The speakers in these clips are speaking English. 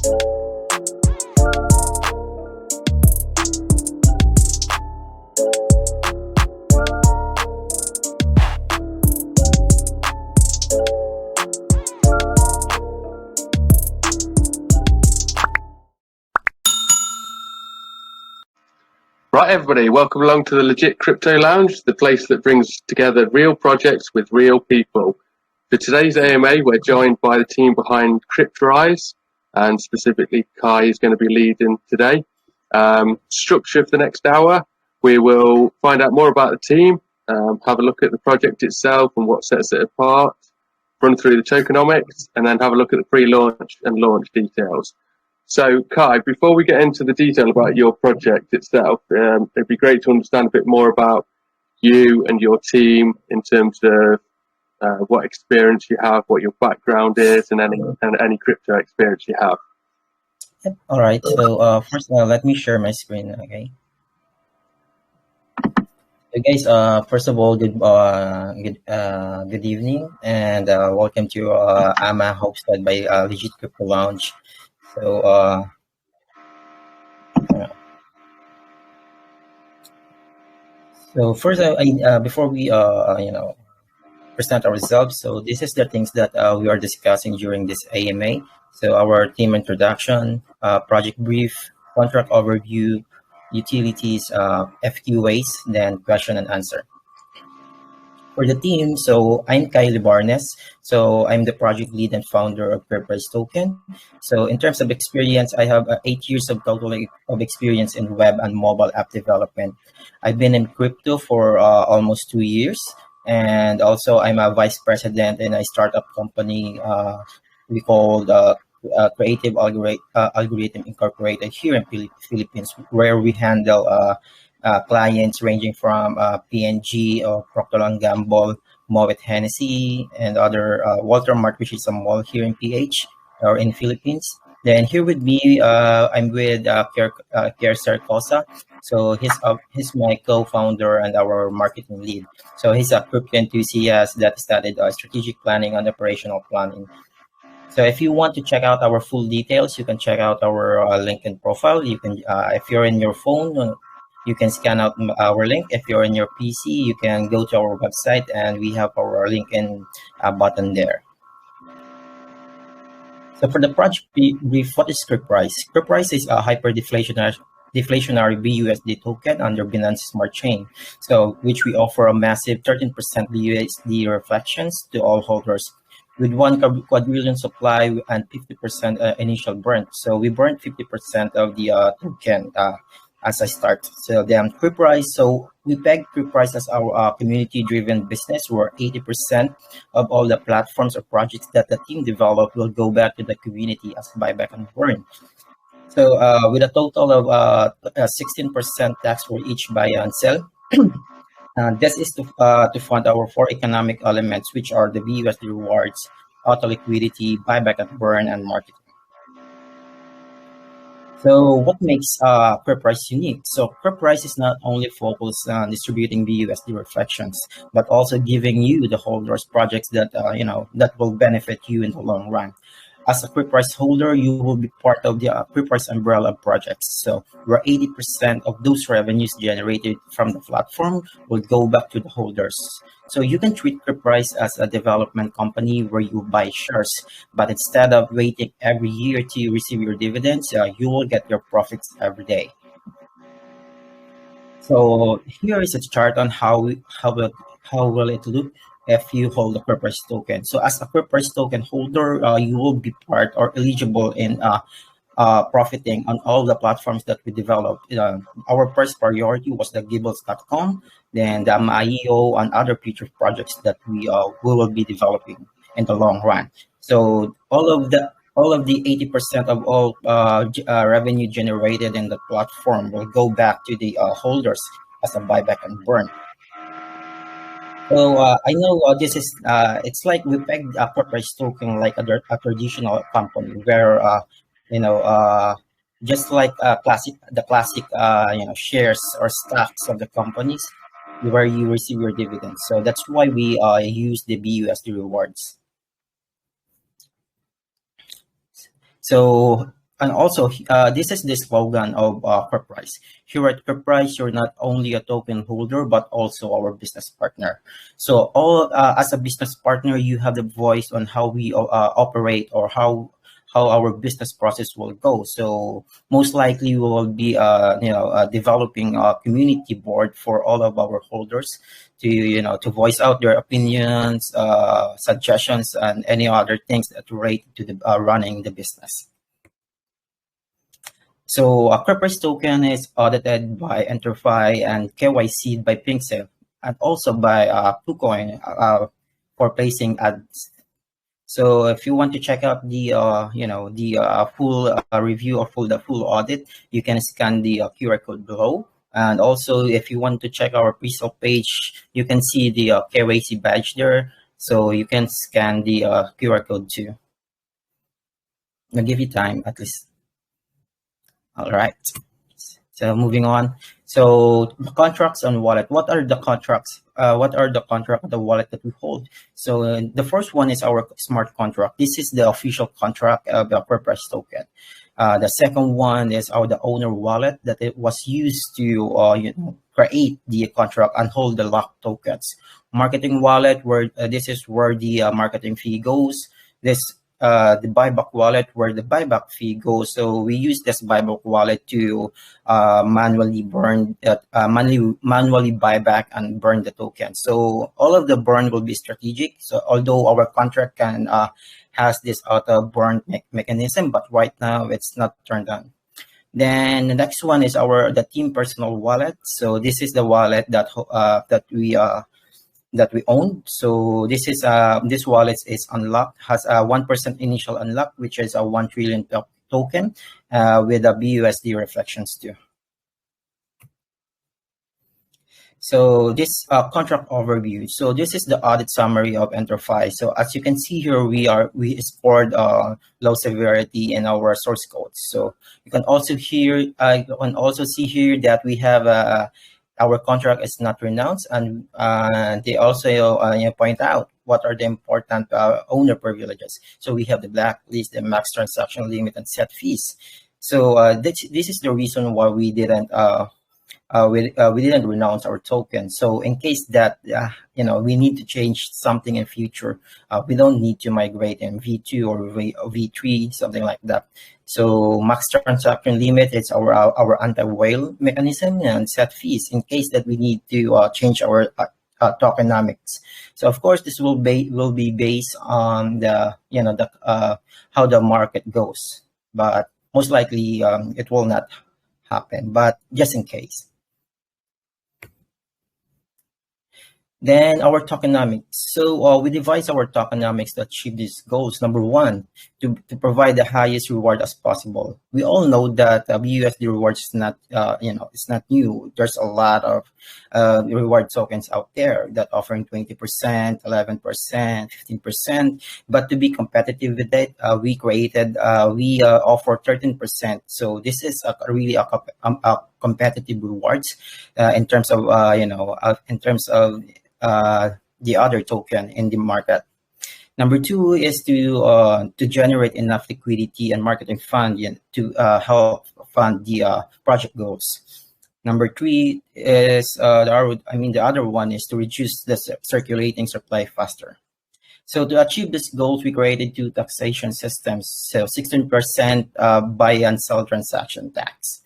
Right, everybody, welcome along to the Legit Crypto Lounge, the place that brings together real projects with real people. For today's AMA, we're joined by the team behind CRYPTRISE, and specifically Kai is going to be leading today. Structure for the next hour, we will find out more about the team, have a look at the project itself and what sets it apart, run through the tokenomics, and then have a look at the pre-launch and launch details. So, Kai, before we get into the detail about your project itself, it'd be great to understand a bit more about you and your team in terms of what experience you have, what your background is, and any crypto experience you have. Yep. All right. So first, let me share my screen. Okay. So guys, first of all, good evening, and welcome to AMA hosted by Legit Crypto Lounge. So first, before we present our results, so this is the things that we are discussing during this AMA. So our team introduction, project brief, contract overview, utilities, FQAs, then question and answer. For the team, so I'm Kylie Barnes. So I'm the project lead and founder of CRYPTRISE Token. So in terms of experience, I have 8 years of total of experience in web and mobile app development. I've been in crypto for almost 2 years. And also I'm a vice president in a startup company we called Creative Algorithm Incorporated here in Philippines, where we handle clients ranging from P&G or Procter & Gamble, Moet Hennessy, and other Walmart, which is a mall here in PH or in Philippines. Then here with me, I'm with Pierre Sarcosa. So he's my co-founder and our marketing lead. So he's a crypto enthusiast that studied strategic planning and operational planning. So if you want to check out our full details, you can check out our LinkedIn profile. You can, if you're in your phone, you can scan out our link. If you're in your PC, you can go to our website and we have our LinkedIn button there. So for the project brief, what is CRYPTRISE? CRYPTRISE is a hyper-deflationary BUSD token under Binance Smart Chain, so which we offer a massive 13% BUSD reflections to all holders, with 1 quadrillion supply and 50% initial burn. So we burned 50% of the token as I start. So then CRYPTRISE, so we peg CRYPTRISE as our community-driven business, where 80% of all the platforms or projects that the team developed will go back to the community as buyback and burn. So with a total of 16% tax for each buy and sell. This is to fund our 4 economic elements, which are the BUSD rewards, auto liquidity, buyback and burn, and marketing. So what makes CRYPTRISE unique? So CRYPTRISE is not only focused on distributing BUSD reflections, but also giving you, the holders, projects that that will benefit you in the long run. As a CRYPTRISE holder, you will be part of the CRYPTRISE umbrella projects. So where 80% of those revenues generated from the platform will go back to the holders. So you can treat CRYPTRISE as a development company where you buy shares, but instead of waiting every year to receive your dividends, you will get your profits every day. So here is a chart on how will it look if you hold a CRYPTRISE token. So as a CRYPTRISE token holder, you will be part or eligible in profiting on all the platforms that we developed. Our first priority was the Gibbles.com, then the MIEO and other future projects that we will be developing in the long run. So all of the 80% of all revenue generated in the platform will go back to the holders as a buyback and burn. So I know this is it's like we pegged a CRYPTRISE token like a traditional company where just like the classic shares or stocks of the companies where you receive your dividends. So that's why we use the BUSD rewards. So And also, this is the slogan of CRYPTRISE. Here at CRYPTRISE, you're not only a token holder, but also our business partner. So as a business partner, you have the voice on how we operate, or how our business process will go. So most likely we will be developing a community board for all of our holders to voice out their opinions, suggestions, and any other things that relate to the running the business. So a CRYPTRISE token is audited by Enterfi and KYC'd by PInkSale, and also by KuCoin for placing ads. So if you want to check out the full review or the full audit, you can scan the QR code below. And also, if you want to check our Presale page, you can see the KYC badge there. So you can scan the QR code too. I'll give you time at least. All right. So moving on. So the contracts on wallet. What are the contracts? What are the contract of the wallet that we hold? So the first one is our smart contract. This is the official contract of the CRYPTRISE token. The second one is the owner wallet that it was used to create the contract and hold the locked tokens. Marketing wallet, where this is where the marketing fee goes. This the Buyback wallet, where the buyback fee goes. So we use this Buyback wallet to manually buy back and burn the token. So all of the burn will be strategic. So although our contract can has this auto burn mechanism, but right now it's not turned on. Then the next one is the team personal wallet. So this is the wallet that we own. So this wallet is unlocked, has a 1% initial unlock, which is a 1 trillion token with a BUSD reflections too. So this contract overview. So this is the audit summary of Enterfi. So as you can see here, we scored low severity in our source code. So you can also see here that we have our contract is not renounced, and they also point out what are the important owner privileges. So we have the blacklist, the max transaction limit, and set fees. So this is the reason why we didn't renounce our token. So in case that we need to change something in future, we don't need to migrate in V2 or V3, something like that. So max transaction limit is our anti-whale mechanism, and set fees in case that we need to change our tokenomics. So of course this will be based on how the market goes, but most likely it will not happen, but just in case. Then our tokenomics. So we devise our tokenomics to achieve these goals. Number one, to provide the highest reward as possible. We all know that BUSD rewards is not it's not new. There's a lot of reward tokens out there that offering 20%, 11%, 15%. But to be competitive with that, we offer 13%. So this is really a competitive rewards in terms of the other token in the market. Number two is to generate enough liquidity and marketing fund to help fund the project goals. Number three is the other one is to reduce the circulating supply faster. So to achieve these goals, we created two taxation systems. So 16% buy and sell transaction tax.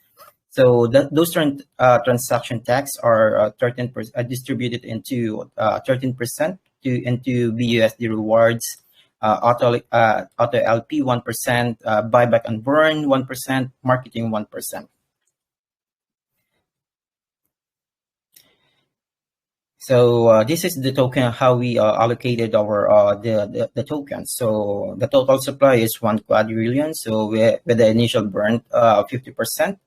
So those transaction tax are 13% distributed into 13% into BUSD rewards, auto LP 1%, buyback and burn 1%, marketing 1%. So this is the token, how we allocated our the tokens. So the total supply is 1 quadrillion. So with the initial burn 50%.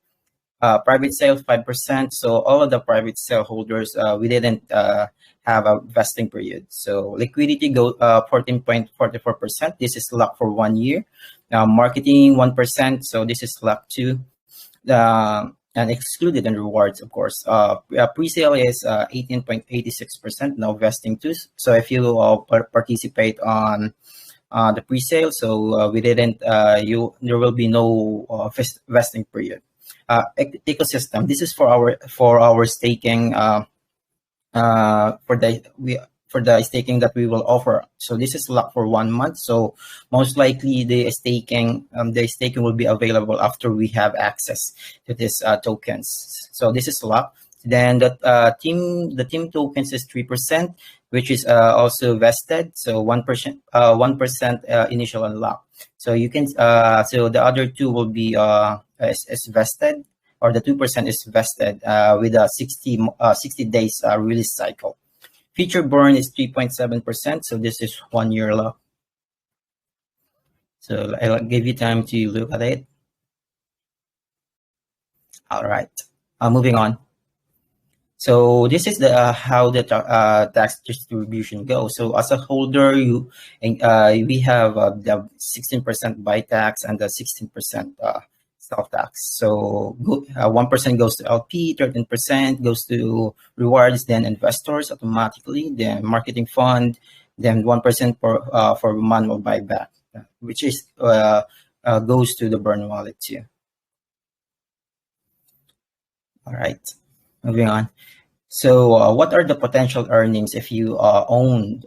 Private sale 5%. So all of the private sale holders, we didn't have a vesting period. So liquidity go 14.44%. This is locked for 1 year. Marketing 1%. So this is locked too. And excluded in rewards, of course. Presale is 18.86%. No vesting too. So if you participate on the pre-sale, so we didn't. There will be no vesting period. Ecosystem. This is for our staking. For the staking that we will offer. So this is locked for 1 month. So most likely the staking will be available after we have access to these tokens. So this is locked. Then the team tokens is 3%, which is also vested. So 1% initial unlock. So you can so the other two will be is vested, or the 2% is vested with a 60 days release cycle. Feature burn is 3.7%, so this is 1 year lock. So I'll give you time to look at it. All right, moving on. So this is the how the tax distribution goes. So as a holder, we have the 16% buy tax and the 16% self-tax. So 1% goes to LP, 13% goes to rewards, then investors automatically, then marketing fund, then 1% for manual buyback, which is goes to the burn wallet too. All right, moving on. So what are the potential earnings if you own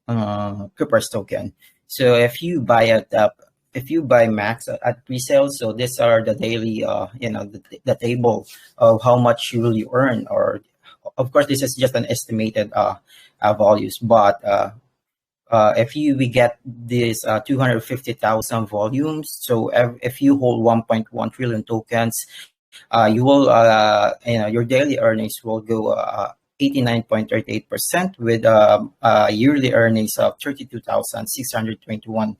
CRYPTRISE token? So if you buy max at pre-sale, so these are the daily, the table of how much you will earn. Or of course, this is just an estimated values, but if we get this 250,000 volumes, so if you hold 1.1 trillion tokens, you will your daily earnings will go 89.38% with yearly earnings of $32,621.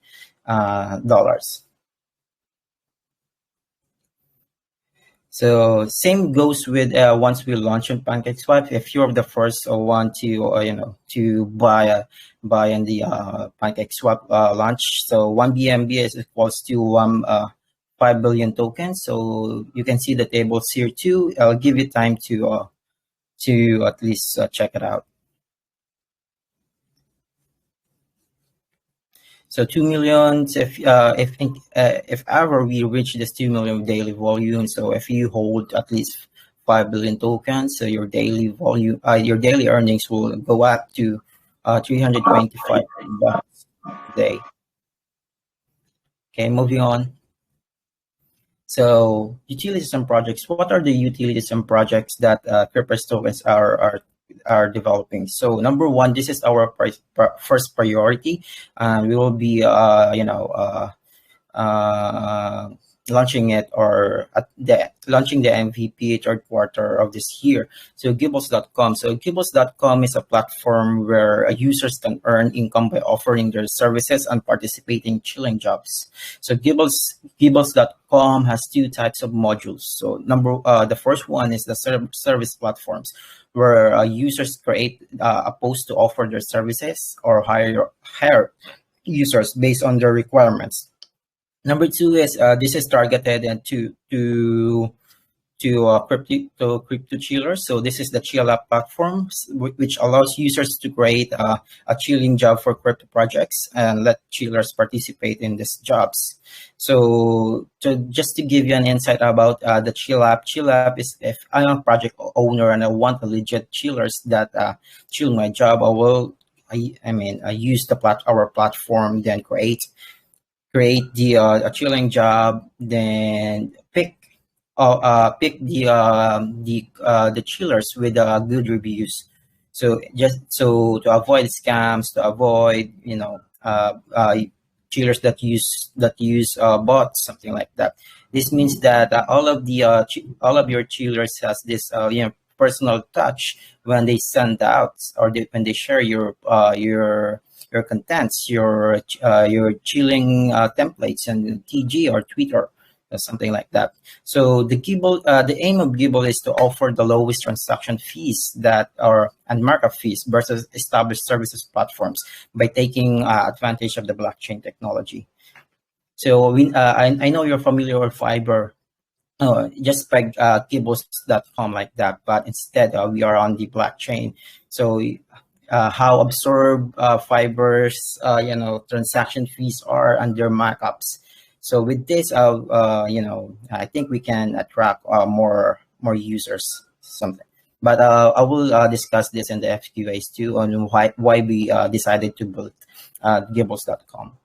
So same goes with once we launch on PancakeSwap. If you're the first one to buy in the PancakeSwap launch, so 1 BNB is equals to 5 billion tokens. So you can see the tables here too. I'll give you time to at least check it out. So 2 million. If ever we reach this 2 million daily volume, so if you hold at least 5 billion tokens, so your daily volume, your daily earnings will go up to $325 a day. Okay, moving on. So utilities and projects. What are the utilities and projects that CRYPTRISE tokens are developing? So number one, this is our first priority, and we will be launching it launching the MVP third quarter of this year. So Gibbles.com. So Gibbles.com is a platform where users can earn income by offering their services and participating in chilling jobs. So Gibbles.com has two types of modules. So the first one is the service platforms, where users create a post to offer their services or hire users based on their requirements. Number two is this is targeted and to crypto chillers. So this is the chill app platform, which allows users to create a chilling job for crypto projects and let chillers participate in these jobs. So just to give you an insight about the chill app is, if I'm a project owner and I want a legit chillers that chill my job, I use our platform, then create the a chilling job, then pick the chillers with good reviews. So just to avoid scams, to avoid chillers that use bots, something like that. This means that all of your chillers has this personal touch when they send out, or when they share your contents, your chilling templates and TG or Twitter or something like that. So the aim of Gibble is to offer the lowest transaction fees and markup fees versus established services platforms by taking advantage of the blockchain technology. So I know you're familiar with Fiverr. Just peg Gibbles.com like that, but instead we are on the blockchain. So how absorb fibers, transaction fees are and their markups. So with this, I think we can attract more users. Something, but I will discuss this in the FQAs too on why we decided to build Gibbles.com.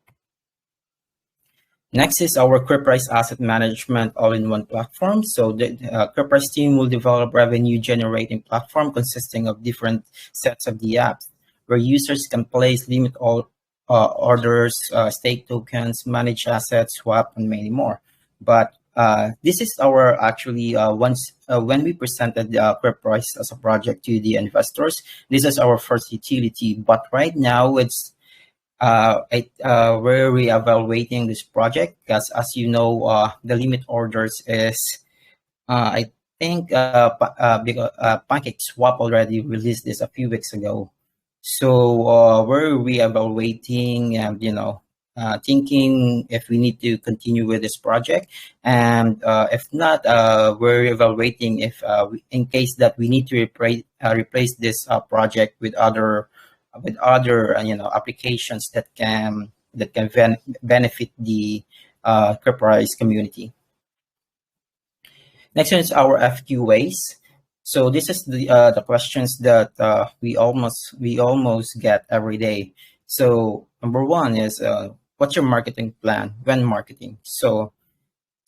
Next is our CRYPTRISE asset management all-in-one platform. So the CRYPTRISE team will develop revenue-generating platform consisting of different sets of the apps where users can place limit all orders, stake tokens, manage assets, swap, and many more. But this is our actually when we presented the CRYPTRISE as a project to the investors, this is our first utility. But right now it's we're reevaluating this project because, as you know, the limit orders is, I think, because PancakeSwap already released this a few weeks ago. So we're reevaluating and, thinking if we need to continue with this project. And if not, we're evaluating if, in case that we need to replace this project with other applications that can benefit the CRYPTRISE community. Next one is our FQAs. So this is the questions that we almost get every day. So number one is what's your marketing plan when marketing? So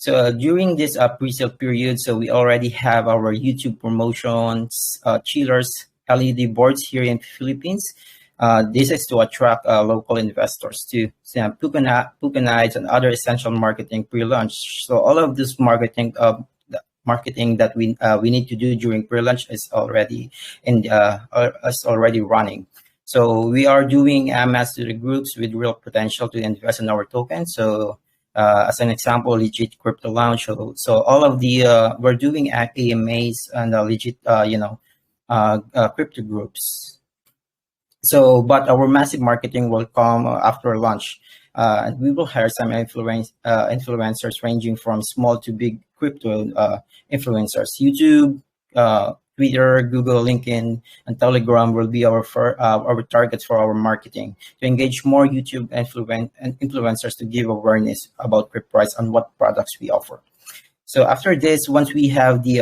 during this pre-sale period, so we already have our YouTube promotions, chillers, LED boards here in the Philippines. This is to attract local investors to Pukanites and other essential marketing pre-launch. So all of this marketing that we need to do during pre-launch is already running. So we are doing MS to the groups with real potential to invest in our token. So as an example, Legit Crypto Lounge. So all of the we're doing AMAs and legit crypto groups. So, but our massive marketing will come after launch. And we will hire some influencers ranging from small to big crypto influencers. YouTube, Twitter, Google, LinkedIn, and Telegram will be our targets for our marketing to engage more YouTube influencers to give awareness about CRYPTRISE and what products we offer. So after this, once we have the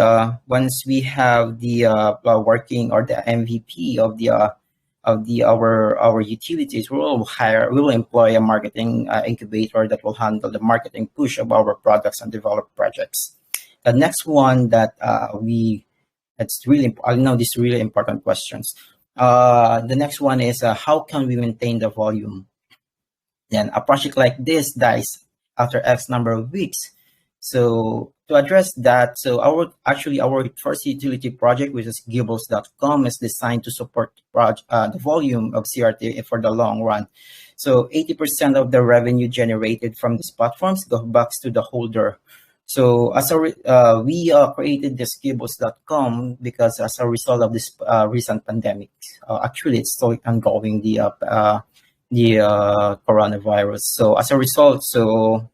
working or the MVP of our utilities, we will employ a marketing incubator that will handle the marketing push of our products and develop projects. The next one that I know these really important questions. The next one is how can we maintain the volume? Then a project like this dies after X number of weeks. So to address that, so our first utility project, which is Gibbles.com, is designed to support the volume of CRT for the long run. So 80% of the revenue generated from these platforms goes back to the holder. So as we created this Gibbles.com because as a result of this recent pandemic, actually it's still ongoing, the coronavirus. So as a result, so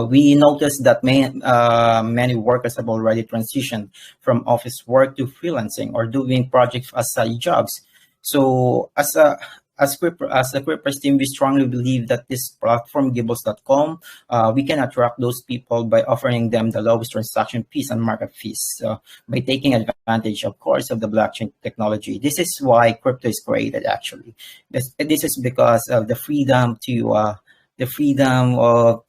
we noticed that many workers have already transitioned from office work to freelancing or doing projects as side jobs. So as the CRYPTRISE team, we strongly believe that this platform, Gibbles.com, we can attract those people by offering them the lowest transaction fees and markup fees by taking advantage, of course, of the blockchain technology. This is why crypto is created, actually. This is because of the freedom of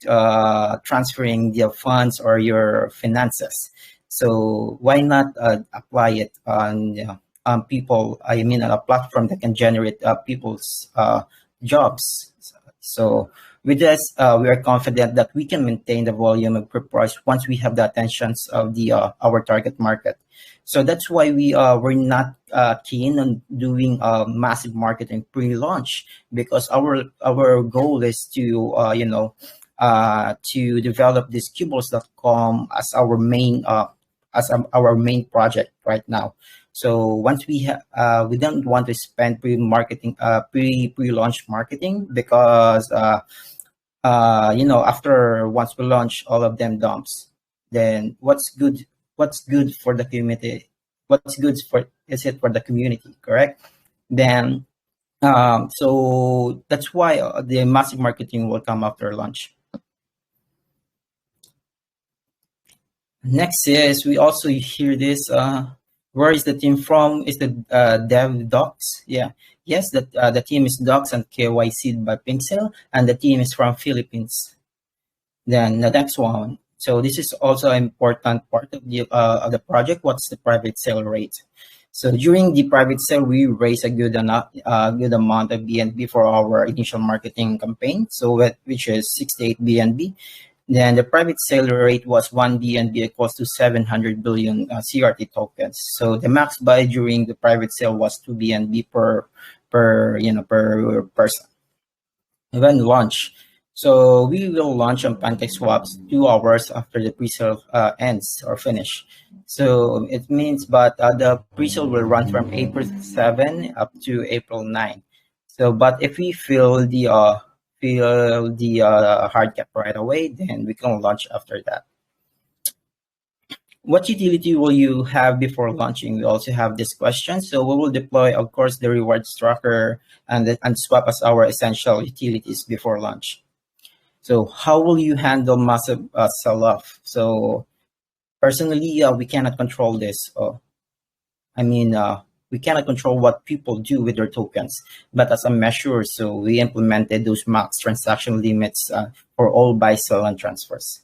transferring your funds or your finances. So why not apply it on people? I mean, on a platform that can generate people's jobs. So with this, we are confident that we can maintain the volume of CRYPTRISE once we have the attentions of our target market. So that's why we're not keen on doing massive marketing pre-launch, because our goal is to develop this Gibbles.com as our main project right now. So once we don't want to spend pre-launch marketing because after once we launch, all of them dumps. Then what's good for the community? What's good for the community, correct? Then, so that's why the massive marketing will come after launch. Next is we also hear this. Where is the team from? Is the dev docs? Yeah. Yes, the team is docs and KYC by PInkSale, and the team is from Philippines. Then the next one. So this is also an important part of the project. What's the private sale rate? So during the private sale, we raise a good amount of BNB for our initial marketing campaign. So which is 68 BNB. Then the private sale rate was 1 BNB equals to 700 billion CRT tokens. So the max buy during the private sale was 2 BNB per person. When launch. So we will launch on PancakeSwaps 2 hours after the pre-sale ends or finish. So it means, but the pre-sale will run from April 7 up to April 9. So, but if we fill the hard cap right away, then we can launch after that. What utility will you have before launching? We also have this question. So we will deploy, of course, the rewards tracker and swap as our essential utilities before launch. So how will you handle massive sell-off? So personally, we cannot control this. We cannot control what people do with their tokens. But as a measure, so we implemented those max transaction limits for all buy, sell, and transfers.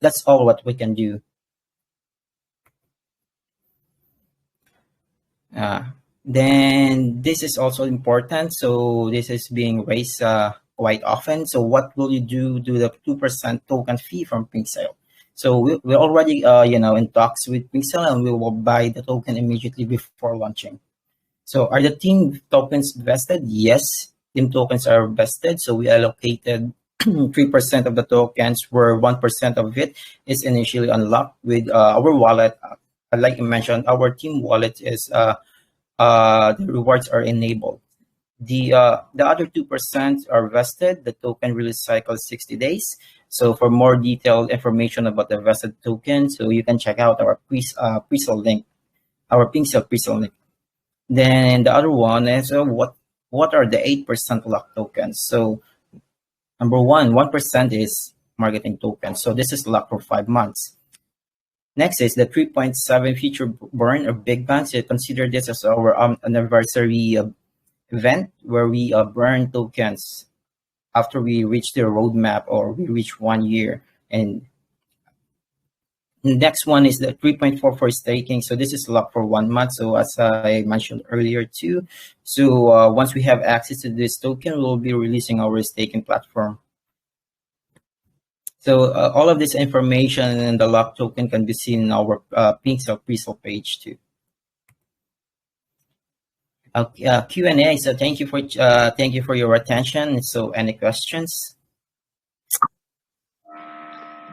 That's all what we can do. Then this is also important. So this is being raised quite often. So what will you do to the 2% token fee from PInkSale? So we're already in talks with PInkSale, and we will buy the token immediately before launching. So are the team tokens vested? Yes, team tokens are vested. So we allocated 3% of the tokens, where 1% of it is initially unlocked with our wallet. Like you mentioned, our team wallet is the rewards are enabled. The other 2% are vested. The token release cycle is 60 days. So for more detailed information about the vested token, so you can check out our presale link, our PInkSale presale link. Then the other one is what are the 8% locked tokens? So number 1% is marketing tokens. So this is locked for 5 months. Next is the 3.7 feature burn or big bang. So consider this as our anniversary event where we burn tokens after we reach the roadmap or we reach 1 year. And the next one is the 3.4 for staking. So this is locked for 1 month. So as I mentioned earlier too. So once we have access to this token, we'll be releasing our staking platform. So all of this information and the lock token can be seen in our PInkSale presale page too. Q&A. So thank you for your attention. So any questions?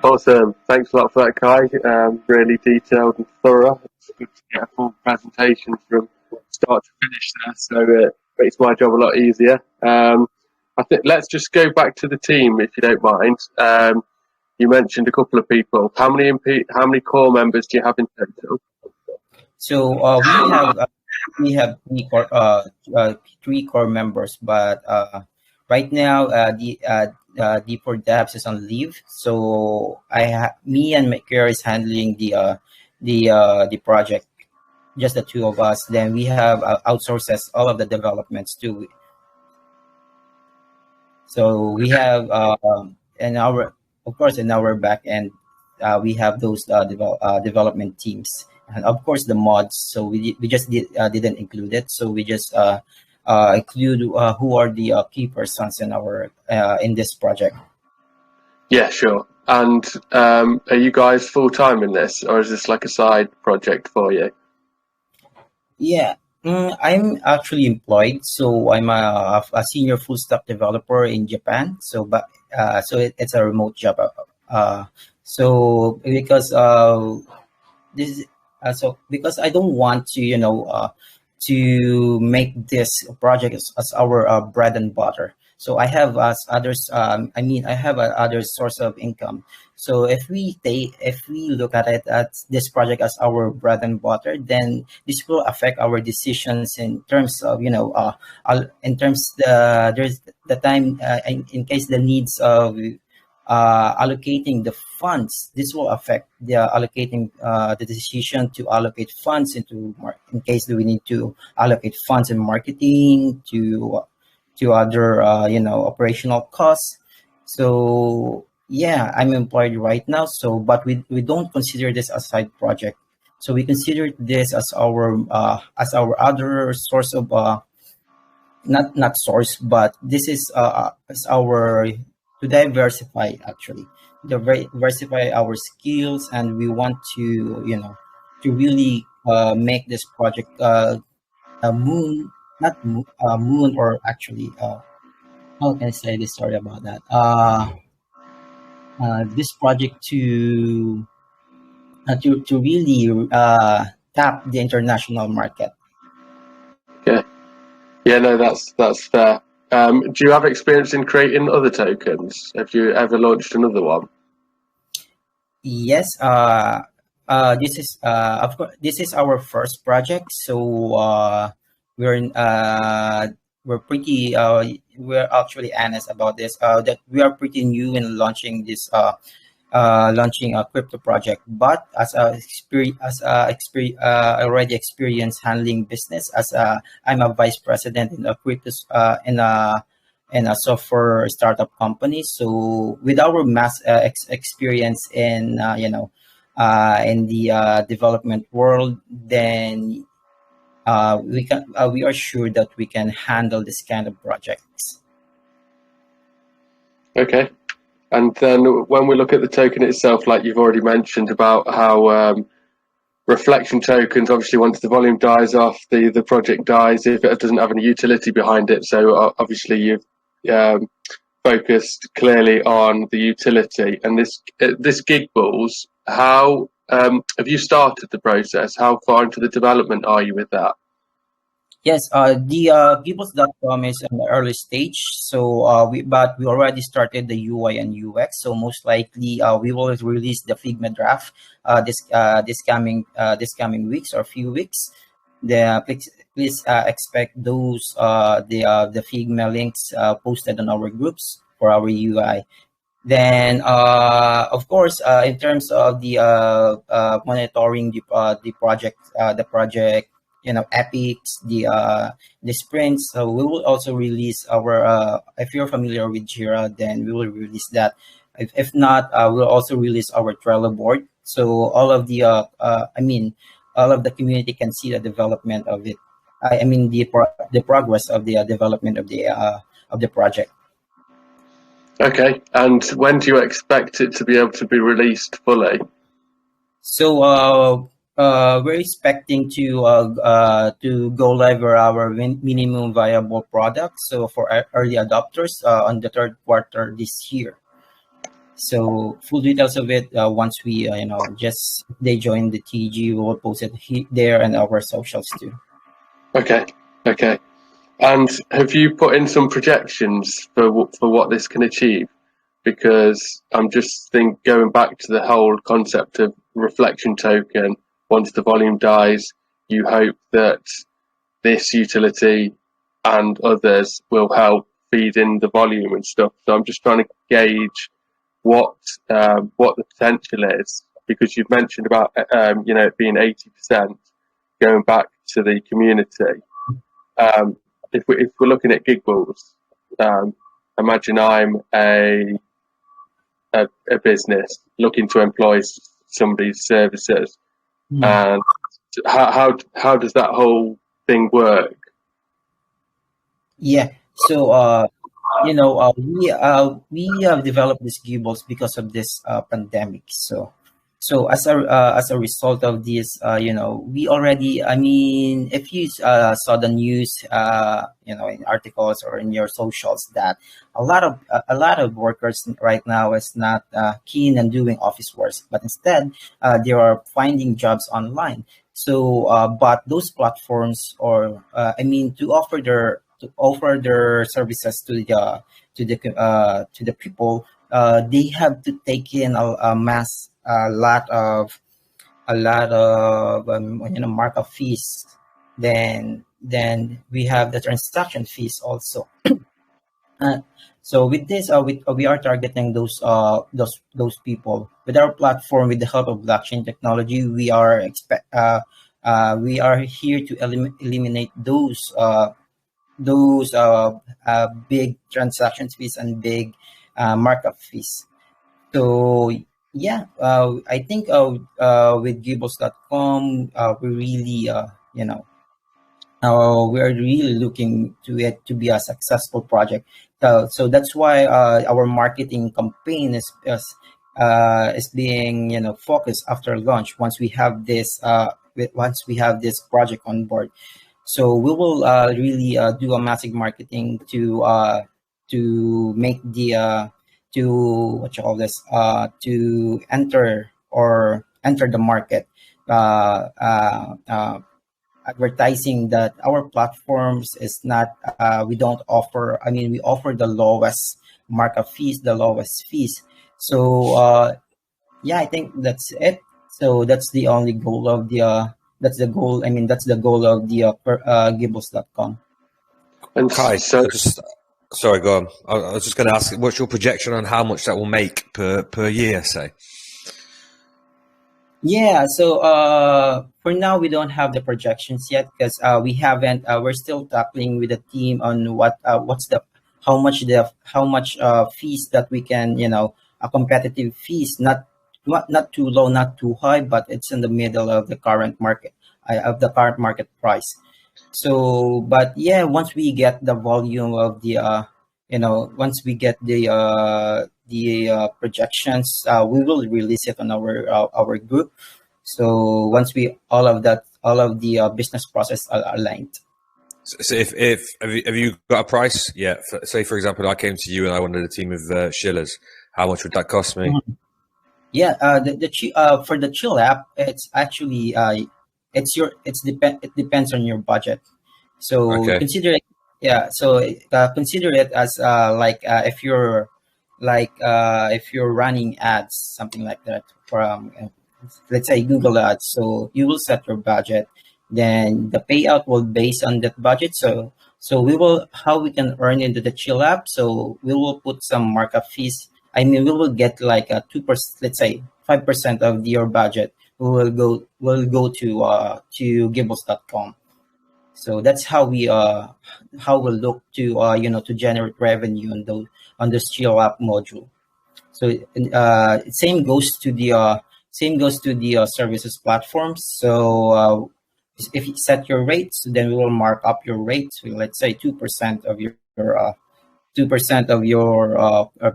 Awesome. Thanks a lot for that, Kai. Really detailed and thorough. It's good to get a full presentation from start to finish there. So it makes my job a lot easier. I think let's just go back to the team, if you don't mind. You mentioned a couple of people. How many core members do you have in total? So we have 3 core members, but right now the for devs is on leave. So me and Maker is handling the project, just the 2 of us. Then we have outsources all of the developments too. So we have in our back end, we have those development teams, and of course the mods. So we just didn't include it. So we just include who are the key persons in this project. Yeah, sure. And are you guys full time in this, or is this like a side project for you? Yeah. I'm actually employed, so I'm a senior full stack developer in Japan. So, it's a remote job. So because because I don't want to to make this project as our bread and butter. So I have as others. I have other source of income. So if we look at it at this project as our bread and butter, then this will affect our decisions in terms of in terms there's the time in case the needs of allocating the funds. This will affect the allocating the decision to allocate funds in case we need to allocate funds in marketing to other operational costs. So yeah, I'm employed right now. So but we don't consider this a side project. So we consider this as our other source of not source, but this is our to diversify actually, diversify our skills, and we want to to really make this project a moon, not moon, or actually how can I say this? Sorry about that. This project to really tap the international market. Okay. Yeah, no, that's fair. Do you have experience in creating other tokens? Have you ever launched another one? Yes, this is of course this is our first project, so we're in, we're actually honest about this. That we are pretty new in launching this launching a crypto project, but already experienced handling business as I'm a vice president in a in a software startup company. So with our mass experience in in the development world, then we are sure that we can handle this kind of projects. Okay. And then when we look at the token itself, like you've already mentioned about how reflection tokens, obviously once the volume dies off, the project dies if it doesn't have any utility behind it. So obviously you've focused clearly on the utility. And this gig balls, how have you started the process? How far into the development are you with that? Yes, the Gibbles.com is in the early stage, so but we already started the UI and UX. So most likely, we will release the Figma draft this coming weeks or few weeks. Please expect those the Figma links posted on our groups for our UI. Then, of course, in terms of the monitoring the project, epics, the sprints. So we will also release our. If you're familiar with Jira, then we will release that. If not, we'll also release our Trello board. So all of the all of the community can see the development of it. I mean the progress of the development of the project. Okay. And when do you expect it to be able to be released fully? So we're expecting to go live with our minimum viable product. So for early adopters on the third quarter this year. So full details of it once we just they join the TG, we will post it there and our socials too. Okay. Okay. And have you put in some projections for what this can achieve? Because I'm just going back to the whole concept of reflection token. Once the volume dies, you hope that this utility and others will help feed in the volume and stuff. So I'm just trying to gauge what the potential is, because you've mentioned about it being 80% going back to the community. If we're looking at gig balls, imagine I'm a business looking to employ somebody's services, and how does that whole thing work? Yeah. So we have developed these Gibbles because of this pandemic. So as a result of this, we already. I mean, if you saw the news, in articles or in your socials, that a lot of workers right now is not keen on doing office work, but instead they are finding jobs online. So, but those platforms, or to offer to offer their services to the people, they have to take in a lot of markup fees. Then we have the transaction fees also. Uh, so with this, we are targeting those people with our platform. With the help of blockchain technology, we are here to eliminate those big transaction fees and big markup fees. So yeah, I think with Gibbles.com, we really we are really looking to it to be a successful project. So that's why our marketing campaign is being focused after launch. Once we have this project on board, so we will really do a massive marketing to make to what you call this to enter the market. Uh, uh, uh, Advertising that our platforms is not we don't offer, we offer the lowest markup fees, the lowest fees. So yeah, I think that's it. So that's the only goal of the that's the goal, that's the goal of the Gibbles.com. And Kai, so, sorry, go on. I was just going to ask, what's your projection on how much that will make per year, say? Yeah, so for now we don't have the projections yet because we haven't. We're still tackling with the team on what's the how much fees that we can, a competitive fees, not too low, not too high, but it's in the middle of the current market price. So, but yeah, once we get the volume of once we get the projections, we will release it on our group. So once all of the business process are aligned. So if have you got a price? Yeah. Say for example, I came to you and I wanted a team of Shillers. How much would that cost me? Mhm. Yeah, for the chill app, it's actually it depends on your budget. So Okay. consider it, yeah. So consider it as if you're running ads, something like that from let's say Google Ads. So you will set your budget, then the payout will base on that budget. So we will how we can earn into the chill app. So we will put some markup fees. We will get like a 2%, let's say 5% of your budget will go to Gibbles.com. So that's how we look to to generate revenue on the Chill app module. So same goes to the services platforms. So if you set your rates, then we will mark up your rates. Let's say 2% of your 2% of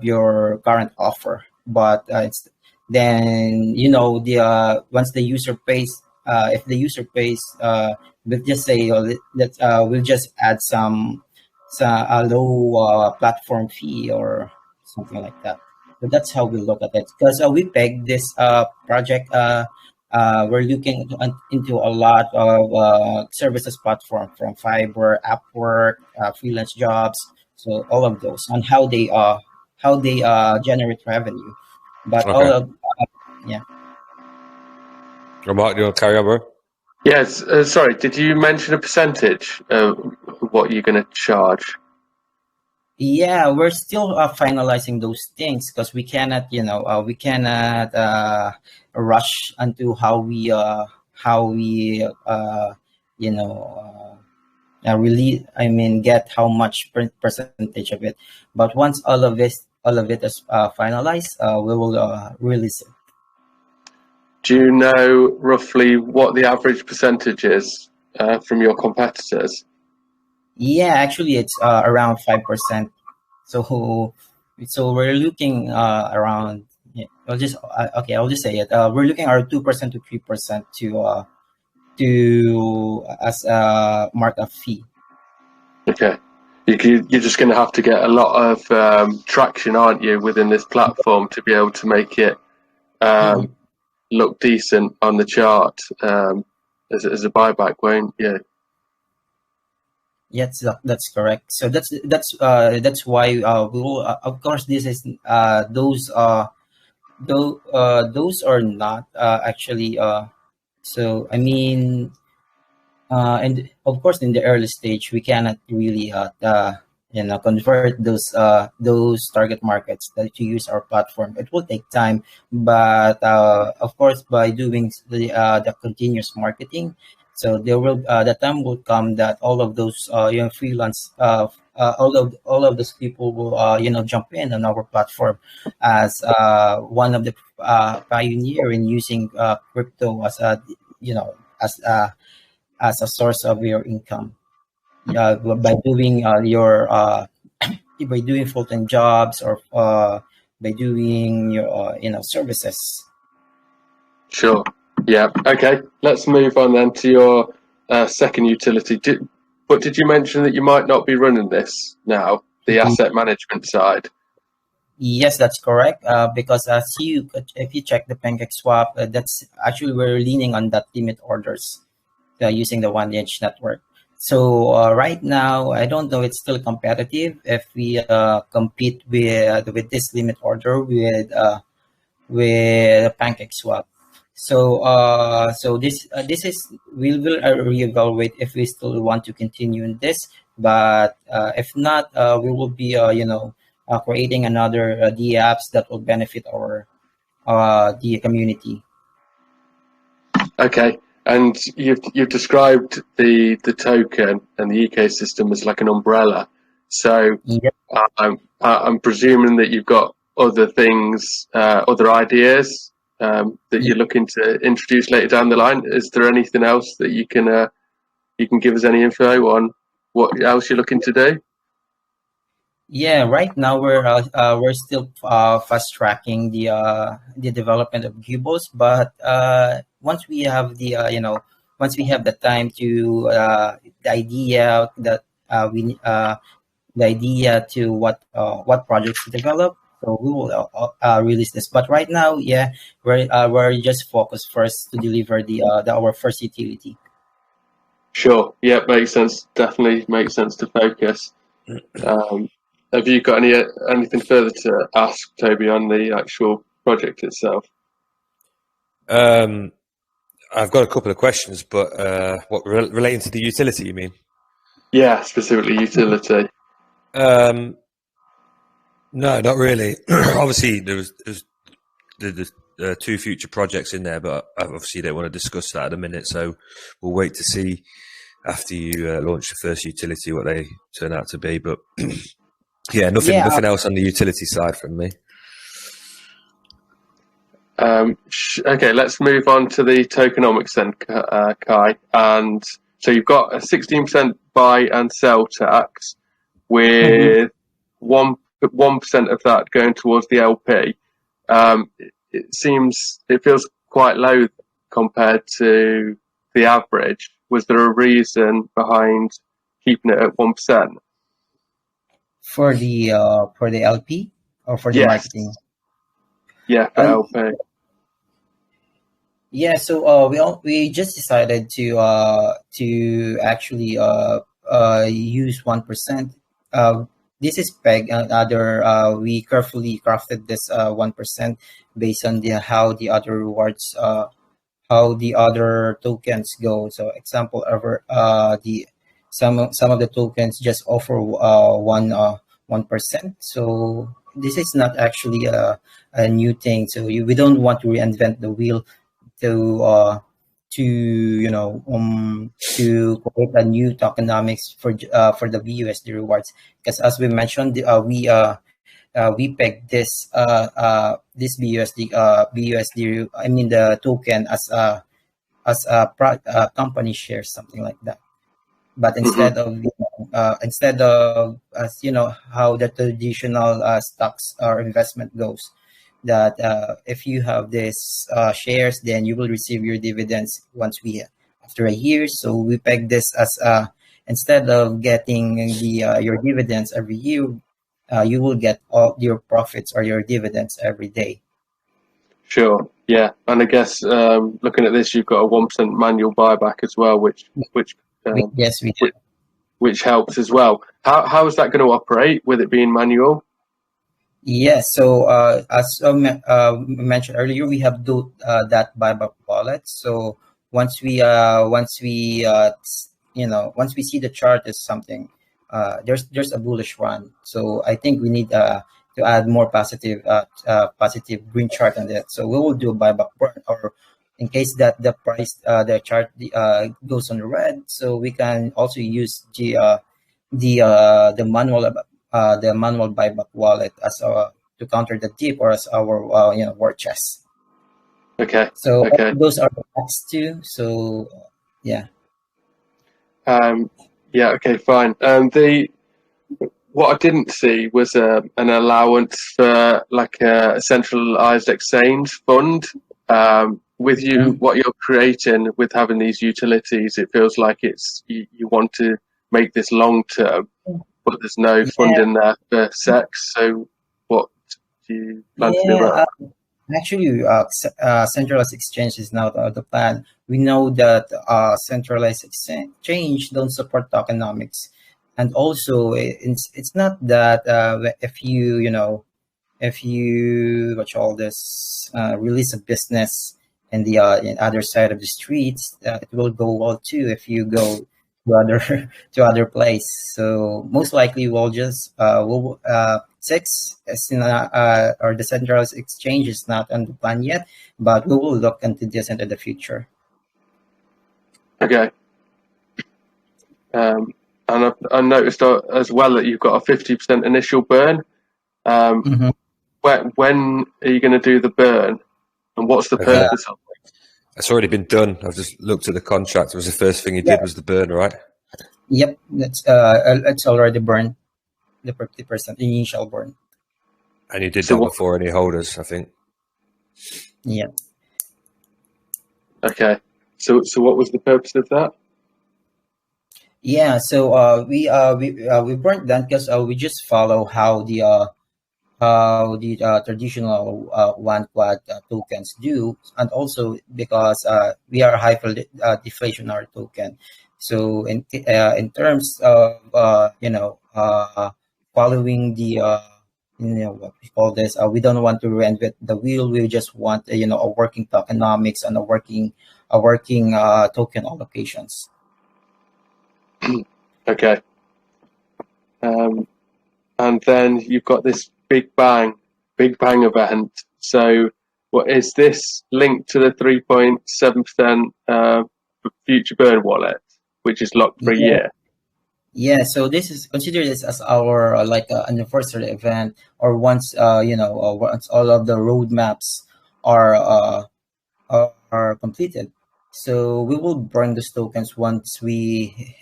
your current offer. But it's then the once the user pays, if the user pays, we'll just say that we'll just add a low platform fee or something like that. So that's how we look at it because we peg this project. We're looking into a lot of services platform from Fiverr, Upwork, freelance jobs. So all of those on how they generate revenue, but all Okay. of yeah. Mark, do you want to carry on, bro? yes, sorry, did you mention a percentage of what you're going to charge? Yeah, we're still finalizing those things because we cannot rush into how we you know really get how much percentage of it. But once all of it is finalized, we will release it. Do you know roughly what the average percentage is from your competitors? Yeah, actually, it's around 5%. So, we're looking around. Yeah, I'll just say it. We're looking around 2% to 3% to as a markup fee. Okay. You're just going to have to get a lot of traction, aren't you, within this platform to be able to make it Mhm. look decent on the chart as a buyback, won't you? Yes, that's correct. So that's why we will. Of course, this is those are not actually. So I mean, and of course, in the early stage, we cannot really convert those target markets that you use our platform. It will take time, but of course, by doing the continuous marketing, so there will the time will come that all of those freelance all of those people will jump in on our platform as one of the pioneer in using crypto as a as a source of your income. By doing your by doing full-time jobs or by doing your services. Sure. Yeah. Okay. Let's move on then to your second utility. Did you mention that you might not be running this now, the asset management side? Yes, that's correct. Because if you check the PancakeSwap, that's actually we're leaning on that limit orders using the one edge network. So right now, I don't know. It's still competitive if we compete with this limit order with PancakeSwap. So this is we will reevaluate if we still want to continue in this. But if not, we will be creating another the apps that will benefit our the community. Okay. And you've described the token and the ecosystem as like an umbrella. So Yep. I'm presuming that you've got other things, other ideas that you're looking to introduce later down the line. Is there anything else that you can give us any info on what else you're looking to do? Yeah, right now we're still fast tracking the development of Gubos, but once we have once we have the time to the idea that we the idea to what projects to develop, so we will release this. But right now, yeah, we're just focused first to deliver our first utility. Sure. Yeah, makes sense. Definitely makes sense to focus. Have you got anything further to ask, Toby, on the actual project itself? I've got a couple of questions, but relating to the utility, you mean? Yeah, specifically utility. No, not really. Obviously, there's two future projects in there, but I obviously don't want to discuss that at the minute. So we'll wait to see after you launch the first utility what they turn out to be. But yeah, nothing else on the utility side from me. Okay, let's move on to the tokenomics then, Kai. And so you've got a 16% buy and sell tax, with 1% of that going towards the LP. It feels quite low compared to the average. Was there a reason behind keeping it at 1%? For the LP or for the marketing? Yeah, for LP. Yeah, so we just decided to actually use 1%. This is peg and other. We carefully crafted this 1% based on how the other rewards how the other tokens go. So example, the some of the tokens just offer 1%. So this is not actually a new thing. So we don't want to reinvent the wheel to to create a new tokenomics for the BUSD rewards, because as we mentioned, we pegged this BUSD, I mean the token as a company shares, something like that. But instead of as how the traditional stocks or investment goes, that if you have this shares, then you will receive your dividends after a year. So we peg this as instead of getting your dividends every year, you will get all your profits or your dividends every day. Sure. Yeah, and I guess looking at this, you've got a 1% manual buyback as well, which Yes, we do. which helps as well. How is that going to operate with it being manual? Yes. So as mentioned earlier, we have that Buyback wallet. So once we once we see the chart as something, there's a bullish run. So I think we need to add more positive green chart on that. So we will do a buyback burn, or in case that the price the chart goes on red, so we can also use the manual buyback wallet as to counter the dip, or as our war chest. Okay. So okay. those are the next two. So yeah. Yeah. Okay. Fine. What I didn't see was an allowance for like a centralized exchange fund. With what you're creating with having these utilities, it feels like you want to make this long term, but there's no funding there for sex. So what do you plan to do about that? Actually, centralized exchange is not the plan. We know that centralized exchange don't support tokenomics, and also it's not that if you watch all this release a business in the in other side of the streets, it will go well too if you go to other to other place. So most likely we'll just six is in or the centralized exchange is not on the plan yet, but we will look into this into the future. Okay. And I noticed as well that you've got a 50% initial burn. When are you going to do the burn, and what's the purpose of it? It's already been done. I've just looked at the contract. It was the first thing you did was the burn, right? Yep, it's already burned, the 50% initial burn. And you did that before any holders, I think. Yeah. Okay. So what was the purpose of that? Yeah. So we burnt that because we just follow how the traditional one quad tokens do, and also because we are deflationary token. So in terms of following the what we call this, we don't want to reinvent the wheel. We just want a working tokenomics and a working token allocations. Okay. And then you've got this Big Bang event. So what is this linked to the 3.7% future burn wallet, which is locked for a year? Yeah, so this is consider this as our anniversary event, or once once all of the roadmaps are completed. So we will burn those tokens once we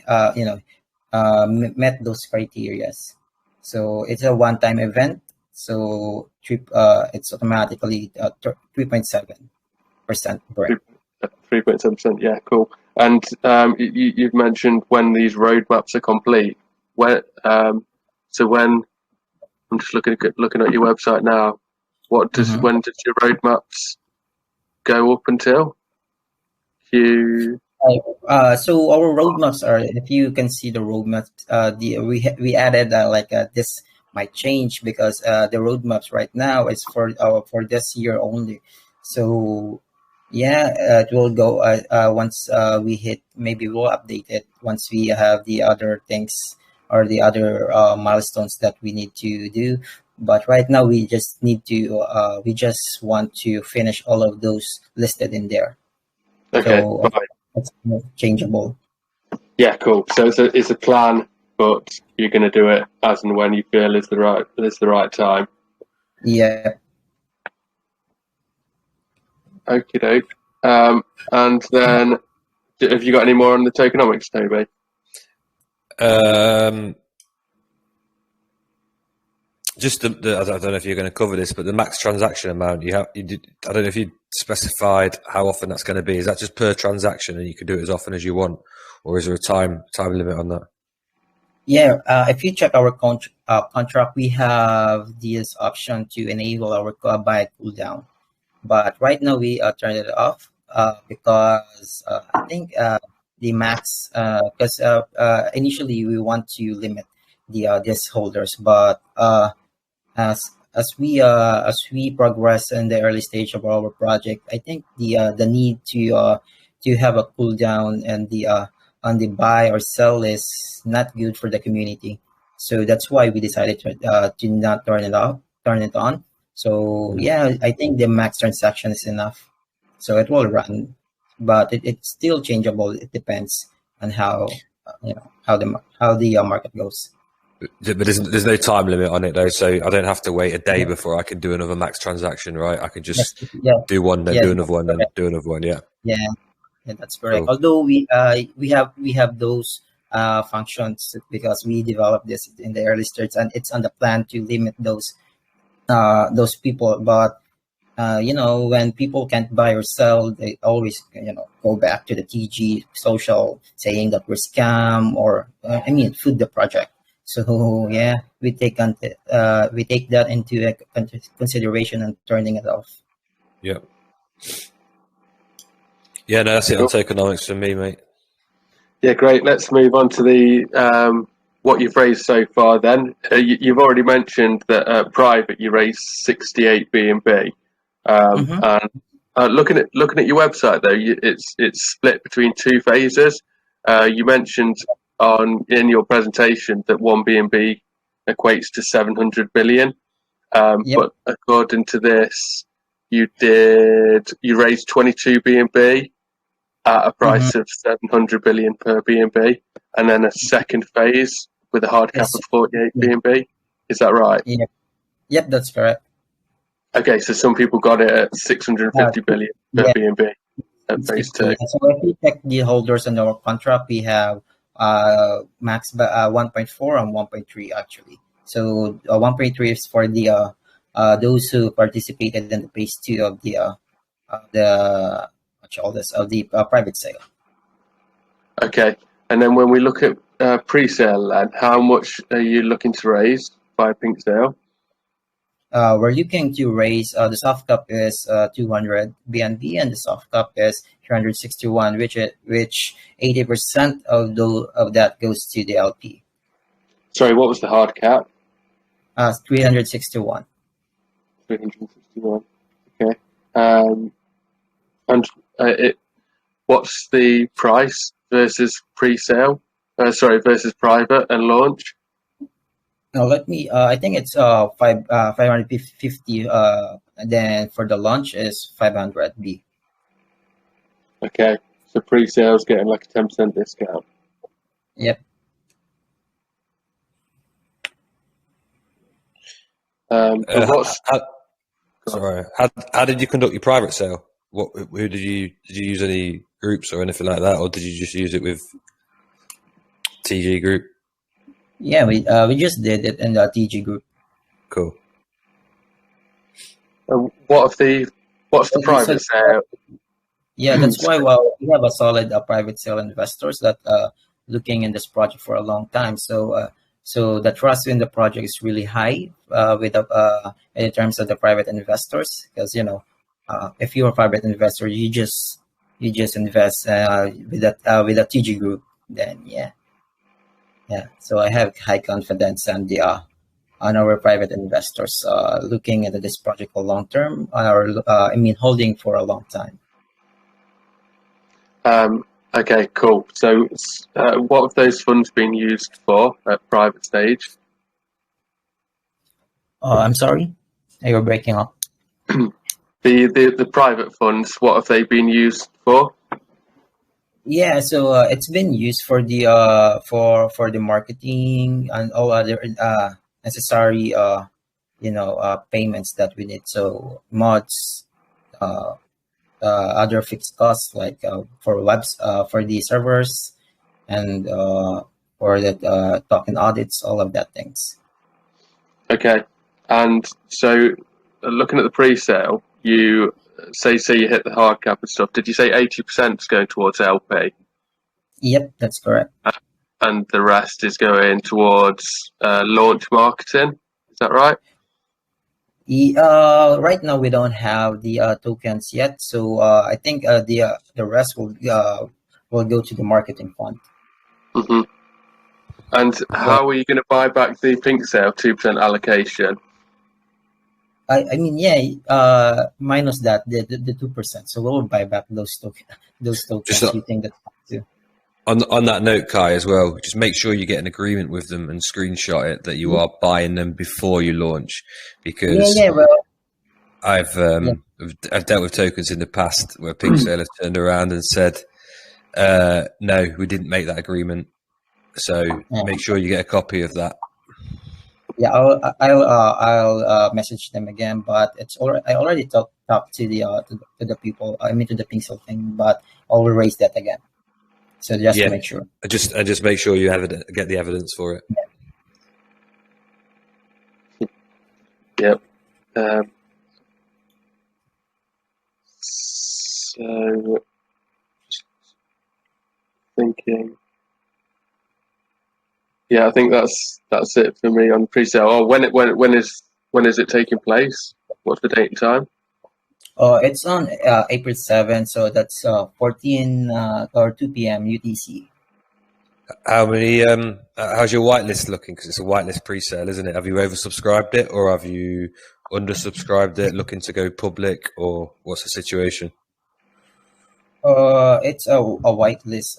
met those criterias. So it's a one-time event. So it's automatically 3.7% burn. 3.7%. Yeah, cool. And you've mentioned when these roadmaps are complete. So when I'm just looking at your website now. When does your roadmaps go up until? So our roadmaps are, if you can see the roadmaps, we added this might change because the roadmaps right now is for this year only. So yeah, it will go once we hit. Maybe we'll update it once we have the other things or the other milestones that we need to do. But right now we just want to finish all of those listed in there. Okay. So it's changeable. Yeah, cool. So it's a plan, but you're going to do it as and when you feel is the right time. Yeah. Okie doke. And then, have you got any more on the tokenomics, Toby? Just I don't know if you're going to cover this, but the max transaction amount I don't know if you specified how often that's going to be. Is that just per transaction, and you can do it as often as you want, or is there a time limit on that? Yeah, if you check our contract, we have this option to enable our buy cooldown, but right now we turned it off because I think max, because initially we want to limit these holders, but as we progress in the early stage of our project, I think the need to have a cool down and the on the buy or sell is not good for the community. So that's why we decided to not turn it on. So yeah, I think the max transaction is enough. So it will run, but it's still changeable. It depends on how how the market goes. But there's no time limit on it though, so I don't have to wait a day before I can do another max transaction, right? I can just do one, then do another one, then do another one. Yeah. Yeah, that's correct. Cool. Although we have those functions because we developed this in the early stage, and it's on the plan to limit those people. But when people can't buy or sell, they always go back to the TG social saying that we're scam or food the project. So yeah, we take that into consideration and turning it off. Yeah. Yeah, no, that's it on tokenomics for me, mate. Yeah, great. Let's move on to the what you've raised so far. Then you've already mentioned that private you raised 68 BNB. And looking at your website though, it's split between two phases. You mentioned in your presentation that 1 BNB equates to 700 billion. But according to this, you raised 22 BNB at a price of 700 billion per BNB, and then a second phase with a hard cap of 48 BNB. Is that right? Yep, that's correct. Okay, so some people got it at 650 billion per BNB at phase 2. So if you check the holders in our contract, we have max 1.4 and 1.3 actually. So 1.3 is for the those who participated in the phase 2 of the private sale. Okay, and then when we look at pre-sale, then how much are you looking to raise by PInkSale? We're looking to raise the soft cap is 200 BNB and the soft cap is 361, which 80% of that goes to the LP. Sorry, what was the hard cap? 361. 361. Okay. And what's the price versus pre-sale? Versus private and launch? Now let me. I think it's 550. Then for the launch is 500 B. Okay, so pre-sales getting like a 10% discount. Yep. How did you conduct your private sale? Who did you use any groups or anything like that, or did you just use it with TG group? Yeah, we just did it in the TG group. Cool. What's the private sale? Yeah, that's why we have a solid private sale investors that looking in this project for a long time. So the trust in the project is really high in terms of the private investors, because if you're a private investor, you just invest with a TG group. Then yeah. So I have high confidence on our private investors looking into this project for long term, or holding for a long time. Okay, cool. So what have those funds been used for at private stage? I'm sorry, you're breaking up. The private funds, what have they been used for? Yeah, so it's been used for the for the marketing and all other necessary payments that we need. So mods, other fixed costs like for the servers and for the token audits, all of that things. Okay, and so looking at the pre-sale, you say you hit the hard cap and stuff. Did you say 80% is going towards LP? Yep, that's correct. And the rest is going towards launch marketing. Is that right? Right now we don't have the tokens yet, so I think the rest will will go to the marketing fund. Mm-hmm. And how are you going to buy back the PInkSale 2% allocation? I mean, minus that the 2%. So we'll buy back those tokens Just using the too. on that note, Kai, as well, just make sure you get an agreement with them and screenshot it that you are buying them before you launch, because I've dealt with tokens in the past where PInkSale has turned around and said, no, we didn't make that agreement. So make sure you get a copy of that. Yeah, I'll message them again, but I already talked to the people. I mean, to the PInkSale thing, but I'll raise that again. So just to make sure. Just make sure you get the evidence for it. Yep. So thinking. Yeah, I think that's it for me on pre-sale. Oh, when is it taking place? What's the date and time? It's on April 7th, so that's 14 or 2 p.m. UTC. How many? How's your whitelist looking? Because it's a whitelist pre-sale, isn't it? Have you oversubscribed it, or have you undersubscribed it, looking to go public, or what's the situation? It's a whitelist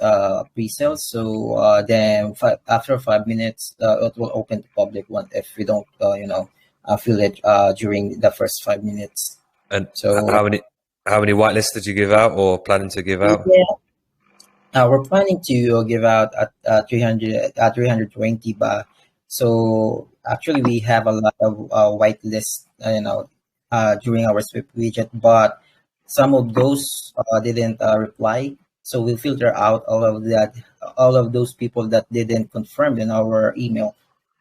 pre-sale. So then after 5 minutes, it will open to public one if we don't fill it during the first 5 minutes. And so how many whitelists did you give out, or planning to give out? Yeah, we're planning to give out at 320, but so actually we have a lot of whitelists, during our swift widget, but some of those didn't reply. So we filter out all of those people that didn't confirm in our email.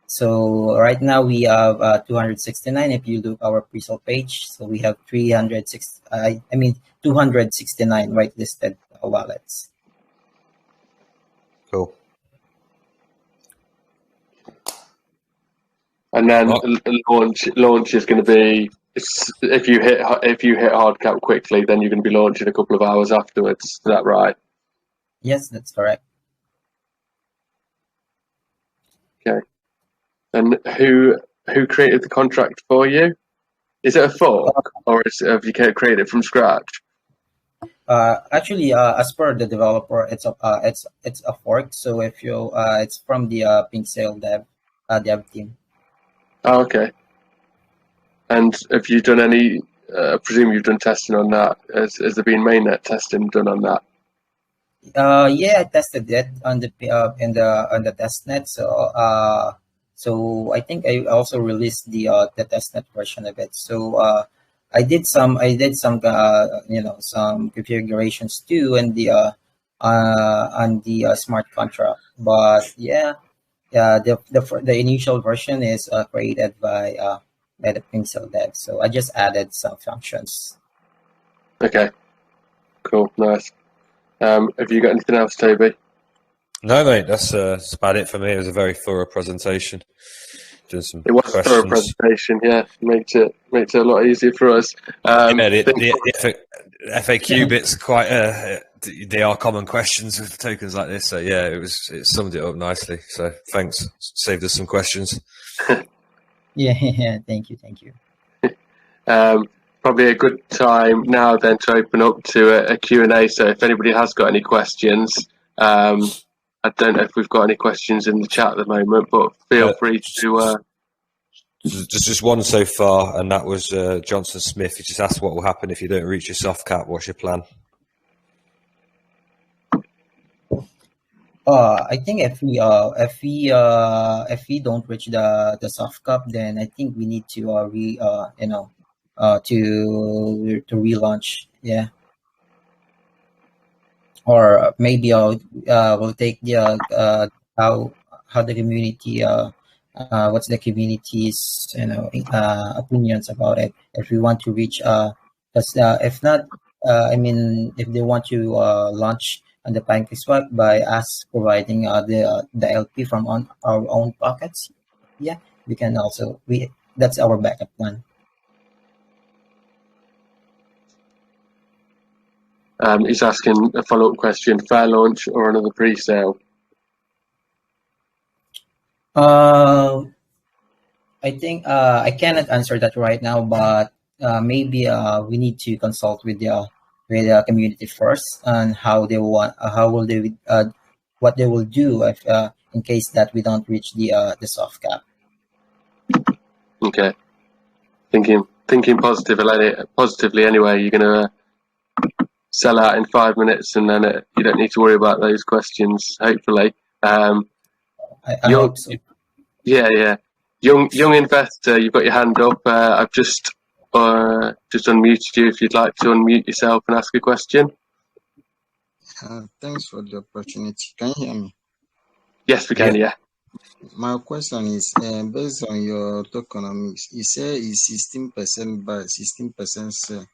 So right now we have 269. If you look our pre-sale page, so we have 269 whitelisted wallets. Cool. And then launch is going to be, if you hit hard cap quickly, then you're going to be launching a couple of hours afterwards. Is that right? Yes, that's correct. Okay. And who created the contract for you? Is it a fork, or have you created it from scratch? Actually, as per the developer, it's a fork. So if you it's from the PInkSale dev team. Oh, okay. And have you done any? I presume you've done testing on that. Has there been mainnet testing done on that? Yeah, I tested it on the on the testnet. So I think I also released the testnet version of it. So I did some some configurations too on the smart contract. But the initial version is created by the PInkSale dev. So I just added some functions. Okay, cool, nice. Have you got anything else, Toby? No, mate, that's about it for me. It was a very thorough presentation. It was a thorough presentation, yeah. Makes it a lot easier for us. The FAQ bit's quite. They are common questions with tokens like this, so yeah, it summed it up nicely. So thanks, saved us some questions. Yeah, thank you. Probably a good time now then to open up to a Q&A. So if anybody has got any questions, I don't know if we've got any questions in the chat at the moment, but feel free to. There's just one so far, and that was Johnson Smith. He just asked what will happen if you don't reach your soft cap. What's your plan? I think if we don't reach the soft cap, then I think we need to to relaunch, yeah. Or maybe we'll take the how the community what's the community's opinions about it, if we want to reach if not if they want to launch on the PancakeSwap by us providing the LP from our own pockets, yeah, we can also that's our backup plan. He's asking a follow-up question: fair launch or another pre-sale? I think I cannot answer that right now, but maybe we need to consult with the community first on how they want, how will they, what they will do if in case that we don't reach the soft cap. Okay, thinking positively. Anyway, you're gonna sell out in 5 minutes, and then you don't need to worry about those questions. Hopefully, I hope so. Yeah. Young investor, you've got your hand up. I've just unmuted you. If you'd like to unmute yourself and ask a question. Thanks for the opportunity. Can you hear me? Yes, we can. Yeah. My question is based on your tokenomics. You say it's 16% buy, 16% sell,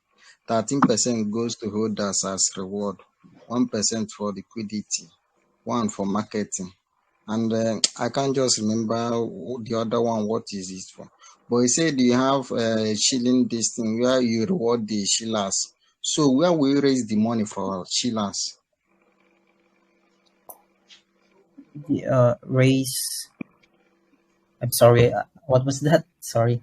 13% goes to holders as reward, 1% for liquidity, 1% for marketing. And I can't just remember the other one, what is it for? But you said you have a shilling this thing where you reward the shillers. So where will you raise the money for shillers? Raise. I'm sorry. What was that? Sorry.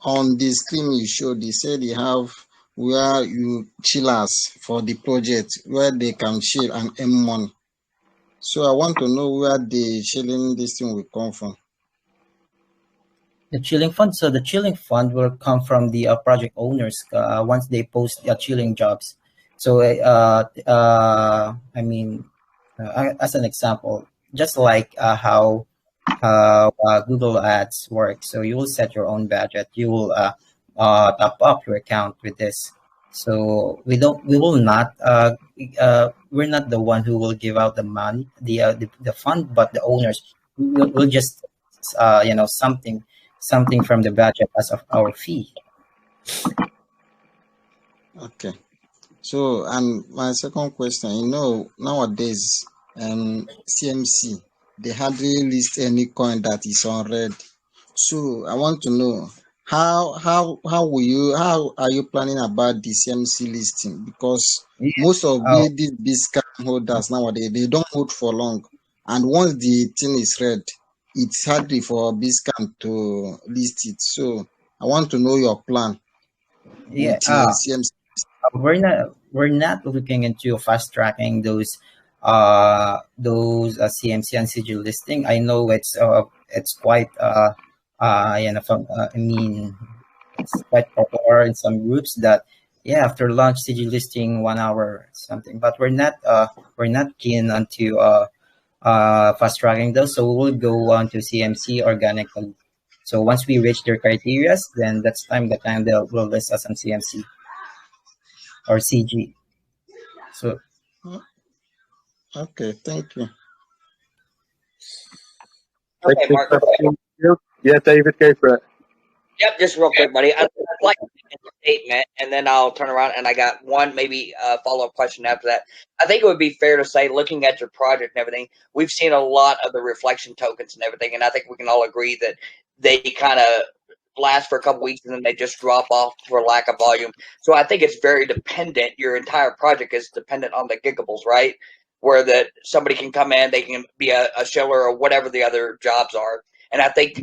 On the screen you showed, they said you have where you chillers for the project where they can chill and earn money. So I want to know where the chilling this thing will come from. The chilling fund. So the chilling fund will come from the project owners once they post their chilling jobs. So I mean, as an example, just like how Google Ads work. So you will set your own budget. You will top up your account with this. So we're not the one who will give out the money, the fund, but the owners. We'll just something from the budget as of our fee. Okay. So, and my second question, nowadays, CMC, they hardly list any coin that is on red. So I want to know how are you planning about the CMC listing? Because most of these big scam holders nowadays, they don't hold for long, and once the thing is red, it's hardly for big scam to list it. So I want to know your plan with CMC. We're not looking into fast tracking those CMC and CG listing. I know it's quite it's quite popular in some groups that after launch CG listing 1 hour something, but we're not keen onto fast tracking those, so we'll go on to CMC organically. So once we reach their criteria, then the time they'll list us on CMC or CG. So okay, thank you. Okay, Mark. Yeah, David, go for it. Yep, just real quick, buddy. I'd like to make a statement, and then I'll turn around and I got one maybe follow-up question after that. I think it would be fair to say, looking at your project and everything, we've seen a lot of the reflection tokens and everything, and I think we can all agree that they kind of last for a couple weeks and then they just drop off for lack of volume. So I think it's very dependent. Your entire project is dependent on the gigables, right? Where that somebody can come in, they can be a shiller or whatever the other jobs are. And I think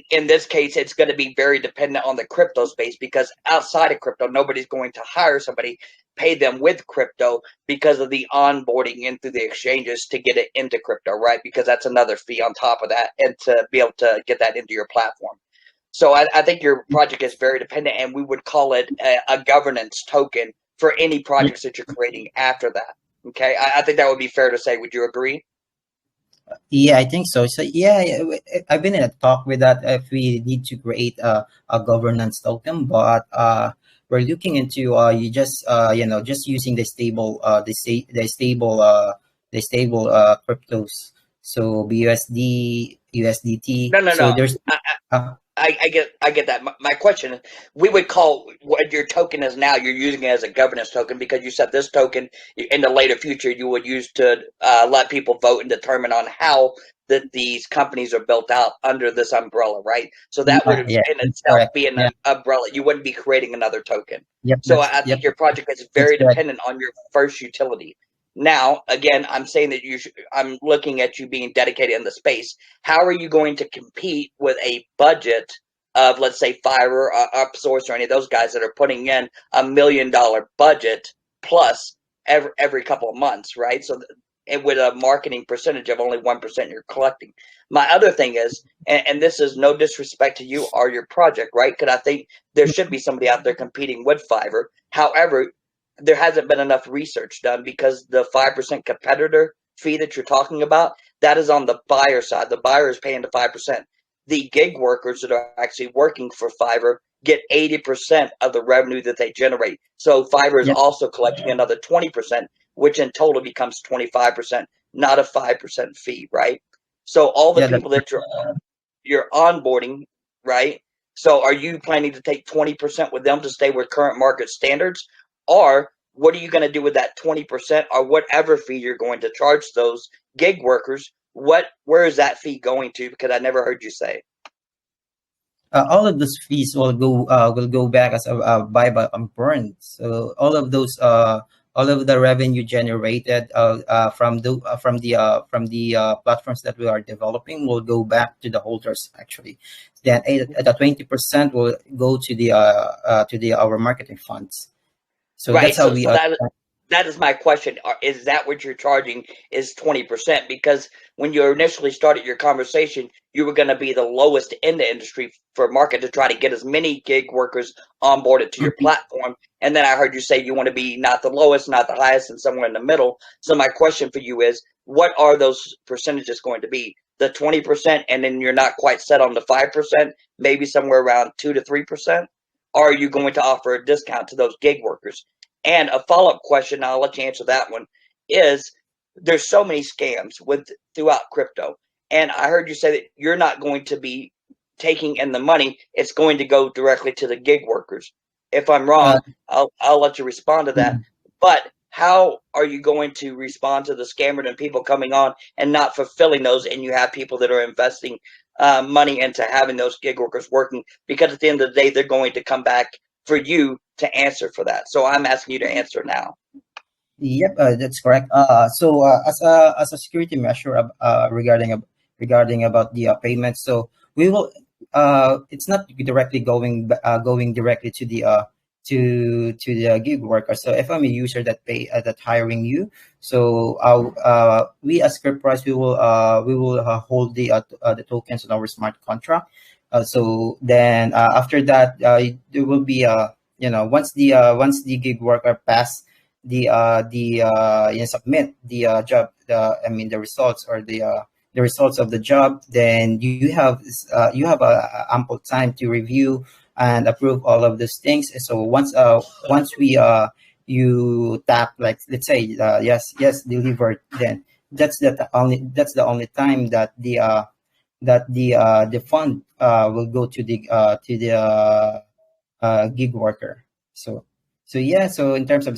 in this case, it's going to be very dependent on the crypto space, because outside of crypto, nobody's going to hire somebody, pay them with crypto because of the onboarding into the exchanges to get it into crypto, right? Because that's another fee on top of that, and to be able to get that into your platform. So I think your project is very dependent, and we would call it a governance token for any projects that you're creating after that. Okay, I think that would be fair to say. Would you agree? Yeah, I think so. So I've been in a talk with that if we need to create a governance token, but we're looking into just using the stable cryptos. So BUSD, USDT. No. So there's I get that. My question is, we would call what your token is now, you're using it as a governance token, because you said this token in the later future you would use to let people vote and determine on how that these companies are built out under this umbrella, right? So that would Yeah, in that's itself correct. be an Yeah. umbrella. You wouldn't be creating another token. Yep. So That's I think your project is That's very correct. dependent on your first utility. Now, again, I'm saying that I'm looking at you being dedicated in the space. How are you going to compete with a budget of, let's say, Fiverr, Upsource, or any of those guys that are putting in $1 million budget plus every couple of months, right? So, and with a marketing percentage of only 1% you're collecting. My other thing is, and this is no disrespect to you or your project, right? Because I think there should be somebody out there competing with Fiverr. However, there hasn't been enough research done because the 5% competitor fee that you're talking about, that is on the buyer side. The buyer is paying the 5%. The gig workers that are actually working for Fiverr get 80% of the revenue that they generate. So Fiverr is Yep. also collecting another 20%, which in total becomes 25%, not a 5% fee, right? So all the Yeah. That's people that you're onboarding, right? So are you planning to take 20% with them to stay with current market standards? Or what are you going to do with that 20% or whatever fee you're going to charge those gig workers? Where is that fee going to? Because I never heard you say. All of those fees will go back as a buyback and burn. So all of the revenue generated from the platforms that we are developing will go back to the holders actually. Then the 20% will go to the our marketing funds. So Right. that's how So we that is my question. Is that what you're charging is 20%? Because when you initially started your conversation, you were going to be the lowest in the industry for market to try to get as many gig workers onboarded to your platform. And then I heard you say you want to be not the lowest, not the highest, and somewhere in the middle. So my question for you is, what are those percentages going to be? The 20%, and then you're not quite set on the 5%, maybe somewhere around 2 to 3%? Or are you going to offer a discount to those gig workers? And a follow-up question, I'll let you answer that one, is there's so many scams throughout crypto. And I heard you say that you're not going to be taking in the money, it's going to go directly to the gig workers. If I'm wrong, I'll let you respond to that. But how are you going to respond to the scammers and people coming on and not fulfilling those, and you have people that are investing money into having those gig workers working, because at the end of the day, they're going to come back for you to answer for that. So I'm asking you to answer now. Yep, that's correct. So as a security measure regarding about the payments, so we will it's not directly going directly to the gig worker. So if I'm a user that hiring you, so we as CryptPrice we will hold the tokens on our smart contract. So then after that there will be once the gig worker pass submit the job, the results or the results of the job, then you have ample time to review and approve all of those things. So once we you tap, like, let's say yes delivered, then that's the only time that the fund will go to the gig worker. So yeah, so in terms of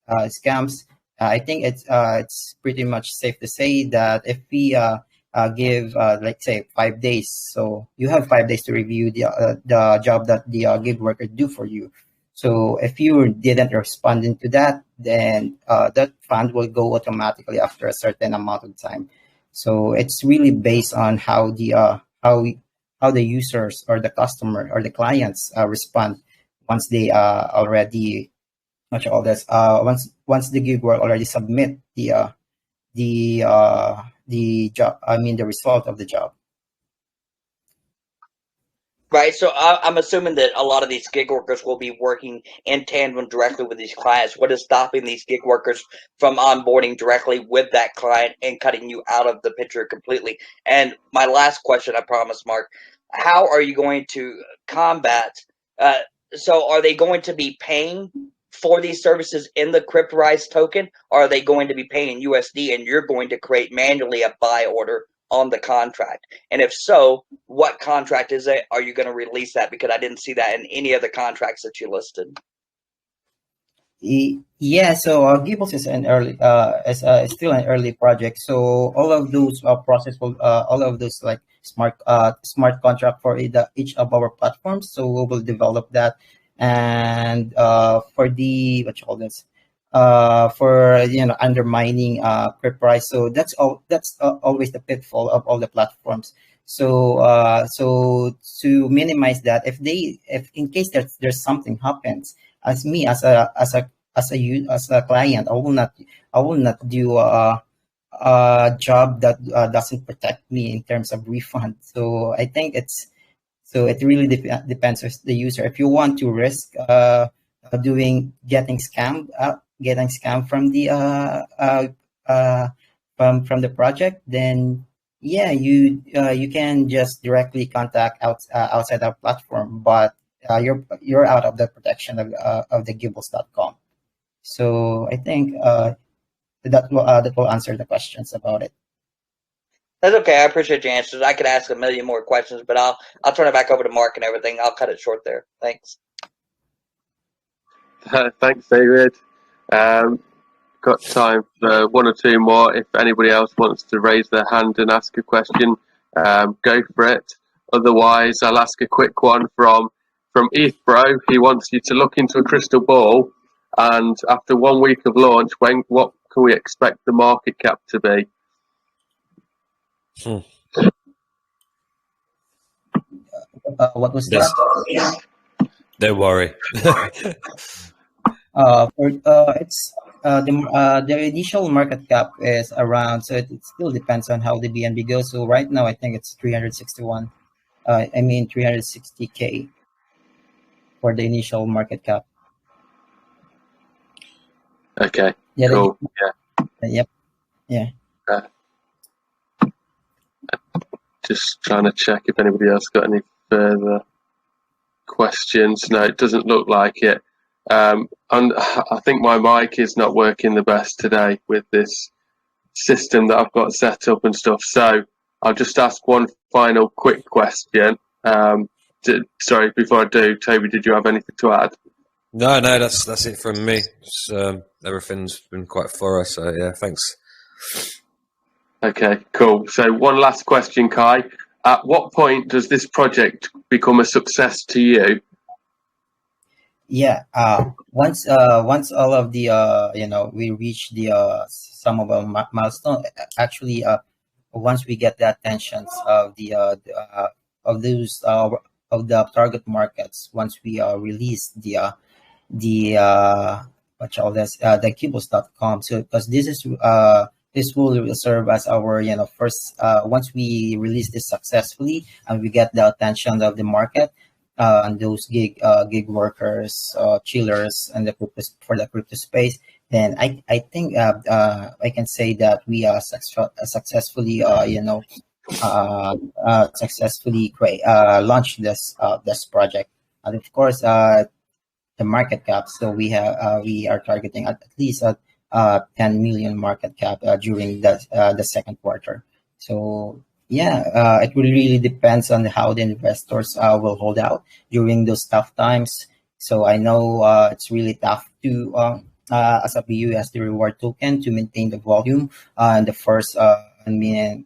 scams, I think it's pretty much safe to say that if we give let's say 5 days, so you have 5 days to review the job that the gig worker do for you. So if you didn't respond into that, then that fund will go automatically after a certain amount of time. So it's really based on how the users or the customer or the clients respond once they already much all this once the gig work already submit the job, the result of the job. Right. So I'm assuming that a lot of these gig workers will be working in tandem directly with these clients. What is stopping these gig workers from onboarding directly with that client and cutting you out of the picture completely? And my last question, I promise, Mark, how are you going to combat? So are they going to be paying for these services in the CryptRise token, or are they going to be paying in USD and you're going to create manually a buy order on the contract? And if so, what contract is it? Are you going to release that? Because I didn't see that in any of the contracts that you listed. Yeah, so Gibbles is an early, is still an early project. So all of those all of those like smart contract for each of our platforms. So we will develop that, and for the what you call this, for undermining CRYPTRISE. So that's always the pitfall of all the platforms. So to minimize that, if in case there's something happens, as me as a client, I will not do a job that doesn't protect me in terms of refund. So I think it really depends on the user. If you want to risk getting scammed from the from the project, then yeah, you can just directly contact outside our platform, but you're out of the protection of the Gibbles.com. So I think that will answer the questions about it. That's okay. I appreciate your answers. I could ask a million more questions, but I'll turn it back over to Mark and everything. I'll cut it short there. Thanks. Thanks, David. Got time for one or two more. If anybody else wants to raise their hand and ask a question, go for it. Otherwise, I'll ask a quick one from ETHBro. He wants you to look into a crystal ball, and after 1 week of launch, what can we expect the market cap to be? What was that? Don't worry. It's the initial market cap is around, so it still depends on how the BNB goes. So right now, I think it's 360K for the initial market cap. Okay, yeah, cool. Yep. Yeah. Just trying to check if anybody else got any further questions. No, it doesn't look like it. And I think my mic is not working the best today with this system that I've got set up and stuff. So I'll just ask one final quick question. Sorry, before I do, Toby, did you have anything to add? No, that's it from me. Everything's been quite thorough, so yeah, thanks. Okay, cool. So one last question, Kai. At what point does this project become a success to you? Yeah. Once all of the we reach the some of our milestone. Actually, once we get the attentions of the of those of the target markets, once we release the the Gibbles.com. So because this will serve as our first once we release this successfully and we get the attention of the market and those gig workers, chillers, and for the crypto space, then I think I can say that we are successfully launched this project. And of course, the market cap. So we are targeting at least 10 million market cap during the second quarter. So yeah, it will really depends on how the investors will hold out during those tough times. So I know it's really tough to as a BU as the reward token to maintain the volume in the first on the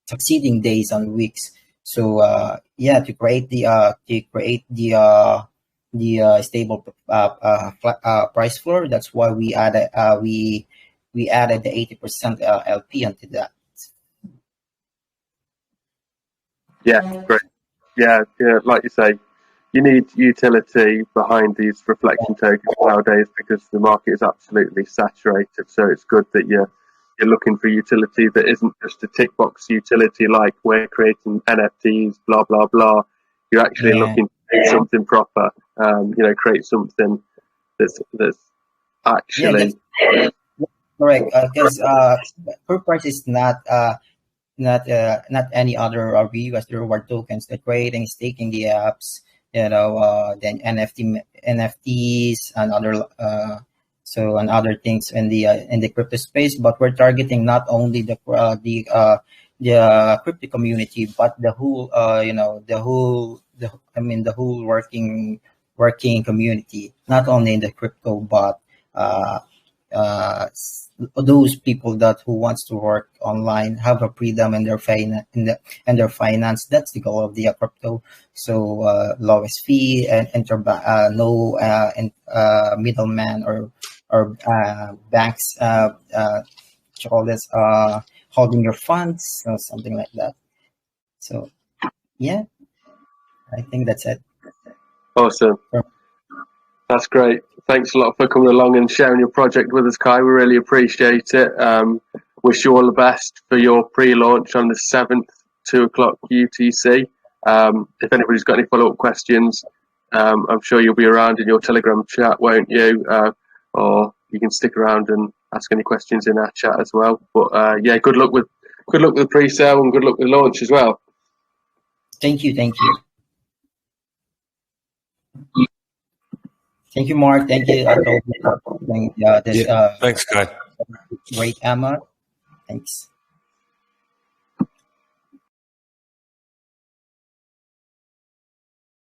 succeeding days and weeks. So yeah, to create the stable price floor. That's why we added we added the 80% LP onto that. Yeah, great. Yeah, like you say, you need utility behind these reflection tokens nowadays because the market is absolutely saturated. So it's good that you're looking for utility that isn't just a tick box utility like we're creating NFTs, blah blah blah. You're actually looking to do something proper. Create something that's actually correct. Because CRYPTRISE is not any other VUS reward tokens. They're creating, staking the apps, then NFTs and other and other things in the crypto space. But we're targeting not only the crypto community, but the whole the whole working working community, not only in the crypto, but those people that who wants to work online have a freedom in their finance. That's the goal of the crypto. So lowest fee and no middleman or banks call this holding your funds or something like that. So yeah, I think that's it. Awesome. That's great. Thanks a lot for coming along and sharing your project with us, Kai. We really appreciate it. Wish you all the best for your pre-launch on the 7th, 2 o'clock UTC. If anybody's got any follow-up questions, I'm sure you'll be around in your Telegram chat, won't you? Or you can stick around and ask any questions in our chat as well. But yeah, good luck with the pre-sale and good luck with launch as well. Thank you. Thank you, Mark. Thank you, Toby. Thanks, Kai. Great, Emma. Thanks.